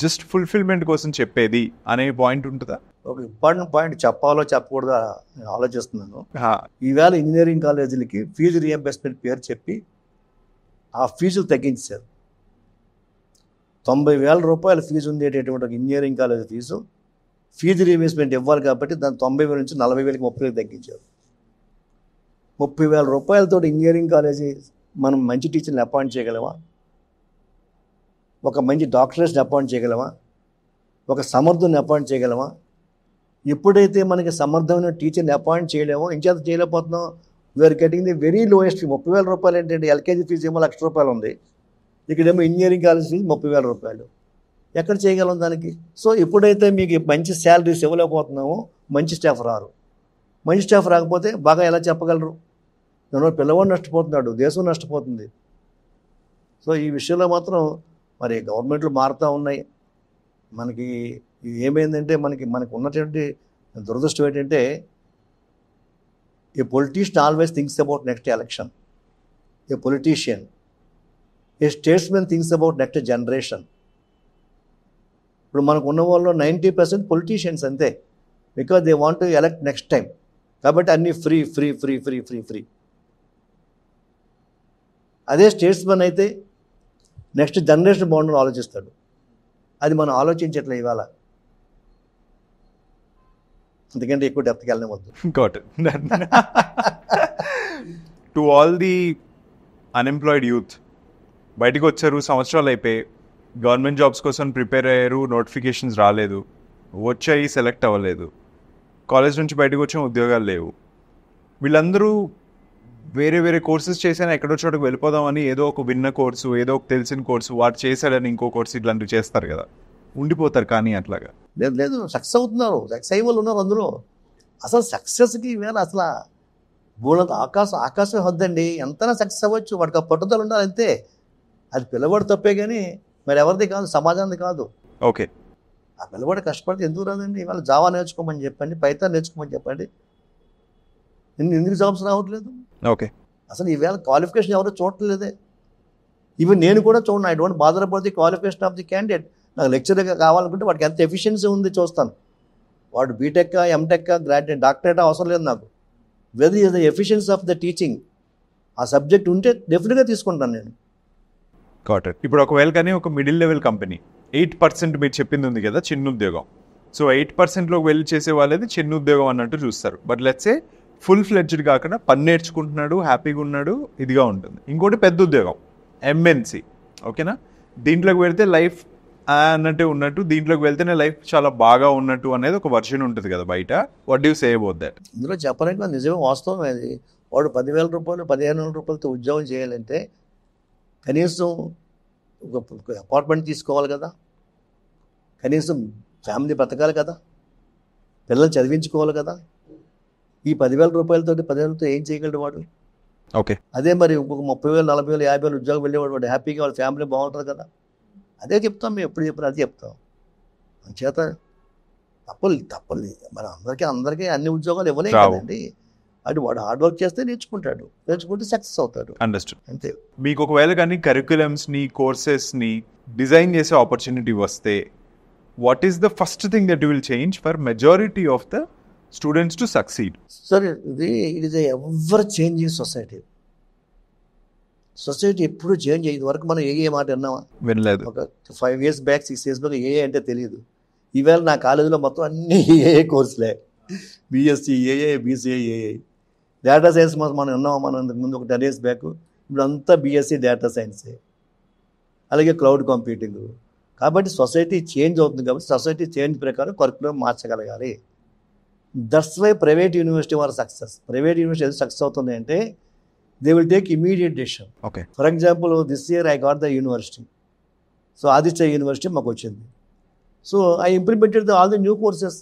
జస్ట్ ఫుల్ఫిల్మెంట్ కోసం చెప్పేది అనే పాయింట్ ఉంటుందా? ఒక ఇంపార్టెంట్ పాయింట్ చెప్పాలో చెప్పకూడదా ఆలోచిస్తున్నాను. ఈవేళ ఇంజనీరింగ్ కాలేజీలకి ఫీజు రీఎంబర్స్మెంట్ పేరు చెప్పి ఆ ఫీజులు తగ్గించారు. 90,000 రూపాయల ఫీజు ఉండేటటువంటి ఒక ఇంజనీరింగ్ కాలేజీ ఫీజు రీఎంబర్స్మెంట్ ఇవ్వాలి కాబట్టి దాన్ని 90,000 నుంచి 40,000కి 30,000 తగ్గించారు. 30,000 రూపాయలతో ఇంజనీరింగ్ కాలేజీ మనం మంచి టీచర్ని అపాయింట్ చేయగలమా? ఒక మంచి డాక్టరేట్స్ని అపాయింట్ చేయగలమా? ఒక సమర్థుని అపాయింట్ చేయగలమా? ఎప్పుడైతే మనకి సమర్థమైన టీచర్ని అపాయింట్ చేయలేమో, ఇంచేత చేయలేకపోతున్నాం, we are getting the very lowest. 30,000 రూపాయలు ఏంటంటే ఎల్కేజీ ఫీజు ఏమో 1,00,000 రూపాయలు ఉంది, ఇక్కడేమో ఇంజనీరింగ్ కాలేజ్ ఫీజు 30,000 రూపాయలు. ఎక్కడ చేయగలం దానికి? సో ఎప్పుడైతే మీకు మంచి శాలరీస్ ఇవ్వలేకపోతున్నామో మంచి స్టాఫ్ రారు. మంచి స్టాఫ్ రాకపోతే బాగా ఎలా చెప్పగలరు? దానివల్ల పిల్లవాడు నష్టపోతున్నాడు, దేశం నష్టపోతుంది. సో ఈ విషయంలో మాత్రం మరి గవర్నమెంట్లు మారుతూ ఉన్నాయి. మనకి ఏమైందంటే మనకు ఉన్నటువంటి దురదృష్టం ఏంటంటే a politician always thinks about next election. A politician, a statesmen thinks about next generation. ఇప్పుడు మనకు ఉన్న వాళ్ళు 90% పొలిటీషియన్స్ అంతే, because they want to elect next time. కాబట్టి అన్నీ free free free free free free. అదే స్టేట్స్మెన్ అయితే నెక్స్ట్ జనరేషన్ బాగుండని ఆలోచిస్తాడు. అది మనం ఆలోచించట్లే ఇవాళ. ఎందుకంటే ఎక్కువ డెప్త్కి వెళ్ళనే వద్దు. Got it. To all the unemployed youth, బయటకు వచ్చారు, సంవత్సరాలు అయిపోయి గవర్నమెంట్ జాబ్స్ కోసం ప్రిపేర్ అయ్యారు, నోటిఫికేషన్స్ రాలేదు, వచ్చాయి, సెలెక్ట్ అవ్వలేదు, కాలేజ్ నుంచి బయటకు వచ్చిన ఉద్యోగాలు లేవు. వీళ్ళందరూ వేరే వేరే కోర్సెస్ చేసినా ఎక్కడో చోటకు వెళ్ళిపోదామని ఏదో ఒక విన్న కోర్సు, ఏదో ఒక తెలిసిన కోర్సు, వాడు చేశాడని ఇంకో కోర్సు ఇట్లాంటివి చేస్తారు కదా, ఉండిపోతారు. కానీ అట్లాగా లేదు, సక్సెస్ అవుతున్నారు, సక్సెస్ అయ్యే వాళ్ళు ఉన్నారు అందులో. అసలు సక్సెస్కి వేళ అసలు బోళ్ళంత ఆకాశం వద్దండి, ఎంతైనా సక్సెస్ అవ్వచ్చు, వాడికి ఆ పట్టుదల ఉండాలి అంతే. అది పిల్లవాడు తప్పే కానీ మరి ఎవరిది కాదు, సమాజానికి కాదు. ఓకే, ఆ పిల్లవాడు కష్టపడితే ఎందుకు రాదండి? ఇవాళ జావా నేర్చుకోమని చెప్పండి, పైథాన్ నేర్చుకోమని చెప్పండి, ఎందుకు జాబ్స్ రావట్లేదు? ఓకే. అసలు ఈవేళ క్వాలిఫికేషన్ ఎవరు చూడట్లేదే. ఈవెన్ నేను కూడా చూడండి, I don't bother about the qualification of the candidate. నాకు లెక్చరర్గా కావాలనుకుంటే వాడికి ఎంత ఎఫిషియన్సీ ఉంది చూస్తాను. వాడు బీటెక్, ఎంటెక్, గ్రాడ్యుయేట్, డాక్టరేట్ అవసరం లేదు నాకు. Whether is the efficiency of the teaching, ఆ సబ్జెక్ట్ ఉంటే డెఫినెట్గా తీసుకుంటాను నేను. Got it. ఇప్పుడు ఒకవేళ కానీ ఒక మిడిల్ లెవెల్ కంపెనీ 8% మీరు చెప్పింది ఉంది కదా చిన్న ఉద్యోగం, సో 8%లోకి వెళ్ళి చేసే వాళ్ళది చిన్న ఉద్యోగం అన్నట్టు చూస్తారు. But let's say full fledged కాకుండా పని నేర్చుకుంటున్నాడు, హ్యాపీగా ఉన్నాడు, ఇదిగా ఉంటుంది. ఇంకోటి పెద్ద ఉద్యోగం ఎంఎన్సి, ఓకేనా, దీంట్లోకి వెళ్తే లైఫ్ అన్నట్టే ఉన్నట్టు, దీంట్లోకి వెళ్తేనే లైఫ్ చాలా బాగా ఉన్నట్టు అనేది ఒక వర్షన్ ఉంటుంది కదా బయట. What do you say about that? ఇందులో చెప్పడానికి నిజమే, వాస్తవం అది. వాడు 10,000 రూపాయలు 15,000 రూపాయలతో ఉద్యోగం చేయాలంటే కనీసం ఒక అపార్ట్మెంట్ తీసుకోవాలి కదా, కనీసం ఫ్యామిలీ బతకాలి కదా, పిల్లలు చదివించుకోవాలి కదా. ఈ 10,000 రూపాయలతో 10,000తో ఏం చేయగలడు వాడు? ఓకే. అదే మరి ఇంకొక 30,000 40,000 50,000 ఉద్యోగం వెళ్ళేవాడు, వాడు హ్యాపీగా వాళ్ళ ఫ్యామిలీ బాగుంటుంది కదా. అదే చెప్తాం మేము, ఎప్పుడు చెప్పినా అదే చెప్తాం. అంచేత తప్పలేదు మన అందరికీ అన్ని ఉద్యోగాలు ఇవ్వలేం కదండి. అది వాడు హార్డ్ వర్క్ చేస్తే నేర్చుకుంటే సక్సెస్ అవుతాడు. అండర్స్టూడ్. అంతే. మీకు ఒకవేళ కానీ కరిక్యులమ్స్ని, కోర్సెస్ని డిజైన్ చేసే ఆపర్చునిటీ వస్తే what is the first thing that you will change for majority of the students to succeed? సరే, it is ever changing society ఎప్పుడు చేంజ్ అయ్యేది. వరకు మనం ఏ మాట విన్నామా? వినలేదు. ఒక 5 years బ్యాక్ 6 years బ్యాక్ ఏఏ అంటే తెలియదు. ఈవేళ నా కాలేజీలో మొత్తం అన్ని ఏఏ కోర్సులే, బీఎస్సీ ఏఏ, బీసీఏ ఏఏ. డేటా సైన్స్ మనం విన్నాం, మనం ముందు ఒక 10 years బ్యాక్. ఇప్పుడు అంతా బీఎస్సీ డేటా సైన్సే, అలాగే క్లౌడ్ కంప్యూటింగ్. కాబట్టి సొసైటీ చేంజ్ అవుతుంది, కాబట్టి సొసైటీ చేంజ్ ప్రకారం కరికులం మార్చగలగాలి. దట్స్ వై ప్రైవేట్ యూనివర్సిటీ వారు సక్సెస్. ప్రైవేట్ యూనివర్సిటీ ఎందుకు సక్సెస్ అవుతుంది అంటే they will take immediate decision. Okay. For example this year I got the university, so Aditya university మాకు వచ్చింది. So I implemented all the new courses.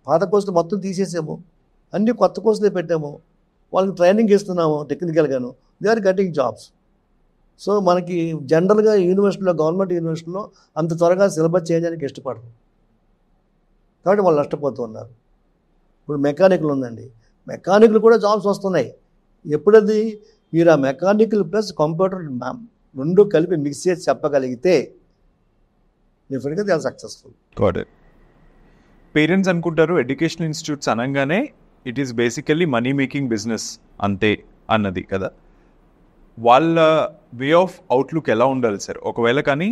పాత కోర్సులు మొత్తం తీసేసాము, అన్ని కొత్త కోర్సులే పెట్టాము, వాళ్ళకి ట్రైనింగ్ ఇస్తున్నాము టెక్నికల్గాను. They are getting jobs. So మనకి జనరల్గా యూనివర్సిటీలో, గవర్నమెంట్ యూనివర్సిటీలో అంత త్వరగా సిలబస్ చేంజ్ చేయడానికి ఇష్టపడరు, కాబట్టి వాళ్ళు నష్టపోతూ ఉన్నారు. ఇప్పుడు మెకానికల్ ఉందండి, మెకానికల్ కూడా జాబ్స్ వస్తున్నాయి. ఎప్పుడది మీరు ఆ మెకానికల్ ప్లస్ కంప్యూటర్ రెండు కలిపి మిక్స్ చేసి చెప్పగలిగితే డెఫినెట్గా దే ఆర్ సక్సెస్ఫుల్. పేరెంట్స్ అనుకుంటారు ఎడ్యుకేషనల్ ఇన్స్టిట్యూట్స్ అనగానే it is basically money making business అంతే అన్నది కదా. వాళ్ళ వే ఆఫ్ అవుట్లుక్ ఎలా ఉండాలి సార్? ఒకవేళ కానీ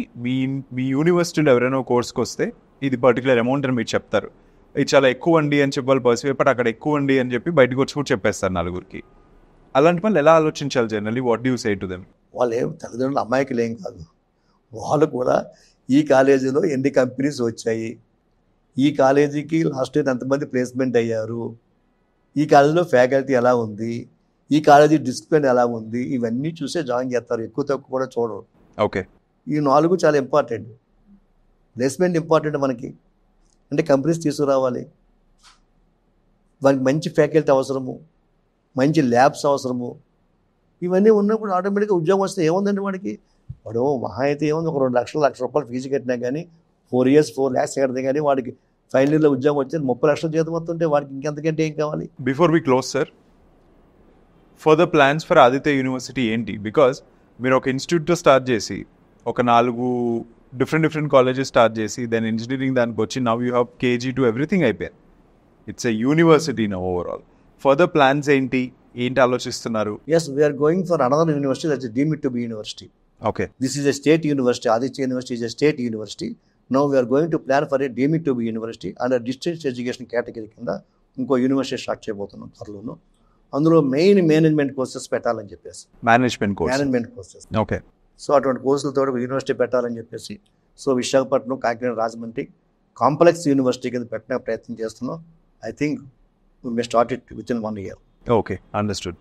మీ యూనివర్సిటీలో ఎవరైనా కోర్స్కి వస్తే ఇది పర్టికులర్ అమౌంట్ అని మీరు చెప్తారు, ఇది చాలా ఎక్కువ అండి అని చెప్పి వాళ్ళు పర్సివ్, బట్ అక్కడ ఎక్కువ అండి అని చెప్పి బయటకు వచ్చి కూడా చెప్పేస్తారు నలుగురికి. అలాంటి వాళ్ళు ఎలా ఆలోచించాలి generally? What do you say to them? వాళ్ళు ఏం తల్లిదండ్రులు అమాయకులు ఏం కాదు. వాళ్ళు కూడా ఈ కాలేజీలో ఎన్ని కంపెనీస్ వచ్చాయి, ఈ కాలేజీకి లాస్ట్ ఇయర్ ఎంతమంది ప్లేస్మెంట్ అయ్యారు, ఈ కాలేజీలో ఫ్యాకల్టీ ఎలా ఉంది, ఈ కాలేజీ డిసిప్లిన్ ఎలా ఉంది, ఇవన్నీ చూసే జాయిన్ చేస్తారు. ఎక్కువ తక్కువ కూడా చూడరు. ఓకే. ఈ 4 చాలా ఇంపార్టెంట్. ప్లేస్మెంట్ ఇంపార్టెంట్ మనకి, అంటే కంపెనీస్ తీసుకురావాలి, వానికి మంచి ఫ్యాకల్టీ అవసరము, మంచి ల్యాబ్స్ అవసరము. ఇవన్నీ ఉన్నప్పుడు ఆటోమేటిక్గా ఉద్యోగం వస్తే ఏముందండి వాడికి? వాడు మహా అయితే ఏముంది, ఒక 2 లక్షల రూపాయలు ఫీజు కట్టినా కానీ 4 years 4 lakhs కడితే కానీ వాడికి ఫైనల్ ఇయర్లో ఉద్యోగం వచ్చి 30 లక్షల జీతం వస్తుంటే వాడికి ఇంకెంతకంటే ఏం కావాలి? Before we close sir, further plans for Aditya university ఏంటి? బికాజ్ మీరు ఒక ఇన్స్టిట్యూట్తో స్టార్ట్ చేసి ఒక 4 డిఫరెంట్ కాలేజెస్ స్టార్ట్ చేసి దెన్ ఇంజనీరింగ్ దానికి వచ్చి now you have KG to everything అయిపోయారు. It's a university now overall. Further plans ఏంటి ఆలోచిస్తున్నారు? Yes, we are going for another university that's deemed to be university. Okay. This is a state university. Aditya University is a state university. Now we are going to plan for a deemed to be university under distance education category కింద ఇంకో university start చేయబోతున్నాం త్వరలోను. అందులో main management courses పెట్టాలని చెప్పేసి, management courses. Okay. So అటువంటి కోర్సులతో university పెట్టాలని చెప్పేసి, so Visakhapatnam, Kakinada, Rajahmundry complex university కింద పెట్టడానికి ప్రయత్నం చేస్తున్నాం. I think we may start it within 1 year. Okay, understood.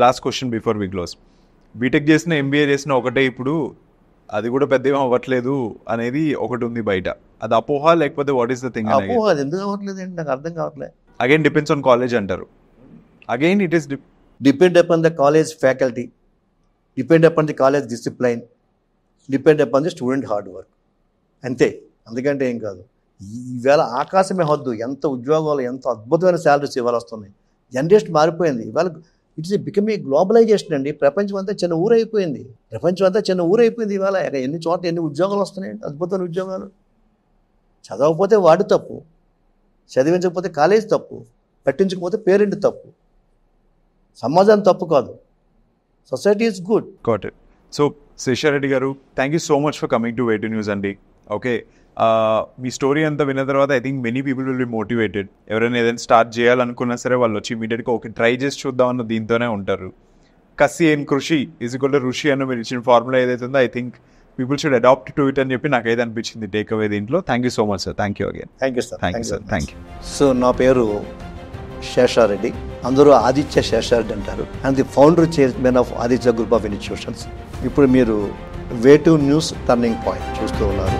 Last question before we close. BTech చేసిన, ఎంబీఏ చేసిన ఒకటే, ఇప్పుడు అది కూడా పెద్ద ఏం అవ్వట్లేదు అనేది ఒకటి ఉంది బయట. అది అపోహ లేకపోతే వాట్ ఈస్ ద థింగ్? అపోహ. అది ఎందుకు అవ్వట్లేదు అంటే నాకు అర్థం కావట్లేదు. అగైన్ డిపెండ్స్ ఆన్ కాలేజ్ అంటారు. Again it is depend upon the college faculty, depend upon the college discipline, depend upon the student hard work, అంతే. అందుకంటే ఏం కాదు. ఈవేళ ఆకాశమే హద్దు, ఎంత ఉద్యోగాలు, ఎంత అద్భుతమైన శాలరీస్ ఇవాళ వస్తున్నాయి. జనరేషన్ మారిపోయింది. ఇవాళ ఇట్స్ బికమింగ్ గ్లోబలైజేషన్ అండి. ప్రపంచం అంతా చిన్న ఊరైపోయింది. ఇవాళ ఎన్ని చోట్ల ఎన్ని ఉద్యోగాలు వస్తున్నాయండి, అద్భుతమైన ఉద్యోగాలు. చదవకపోతే వాడు తప్పు, చదివించకపోతే కాలేజ్ తప్పు, పట్టించకపోతే పేరెంట్ తప్పు, సమాజం తప్పు కాదు. Society is good. Got it. So Sesha Reddy గారు, thank you so much for coming to Way2 news అండి. ఓకే, మీ స్టోరీ అంతా విన్న తర్వాత I think many people will be motivated. ఎవరైనా ఏదైనా స్టార్ట్ చేయాలనుకున్నా సరే వాళ్ళు వచ్చి ఇమీడియట్గా ఓకే ట్రై చేసి చూద్దామన్న దీంతోనే ఉంటారు. కసి అండ్ కృషి ఈజ్ ఈక్వల్ టు ఋషి అన్న మీరు ఇచ్చిన ఫార్ములా ఏదైతే ఉందో I think people should adapt to it అని చెప్పి నాకైతే అనిపించింది టేక్ అవే దీంట్లో. Thank you so much sir. Thank you again. Thank you sir. Thank you. So నా పేరు శేషారెడ్డి, అందరూ ఆదిత్య శేషారెడ్డి అంటారు. And the founder chairman of Aditya group of institutions. ఇప్పుడు మీరు వే2 న్యూస్ టర్నింగ్ పాయింట్ చూస్తూ ఉన్నారు.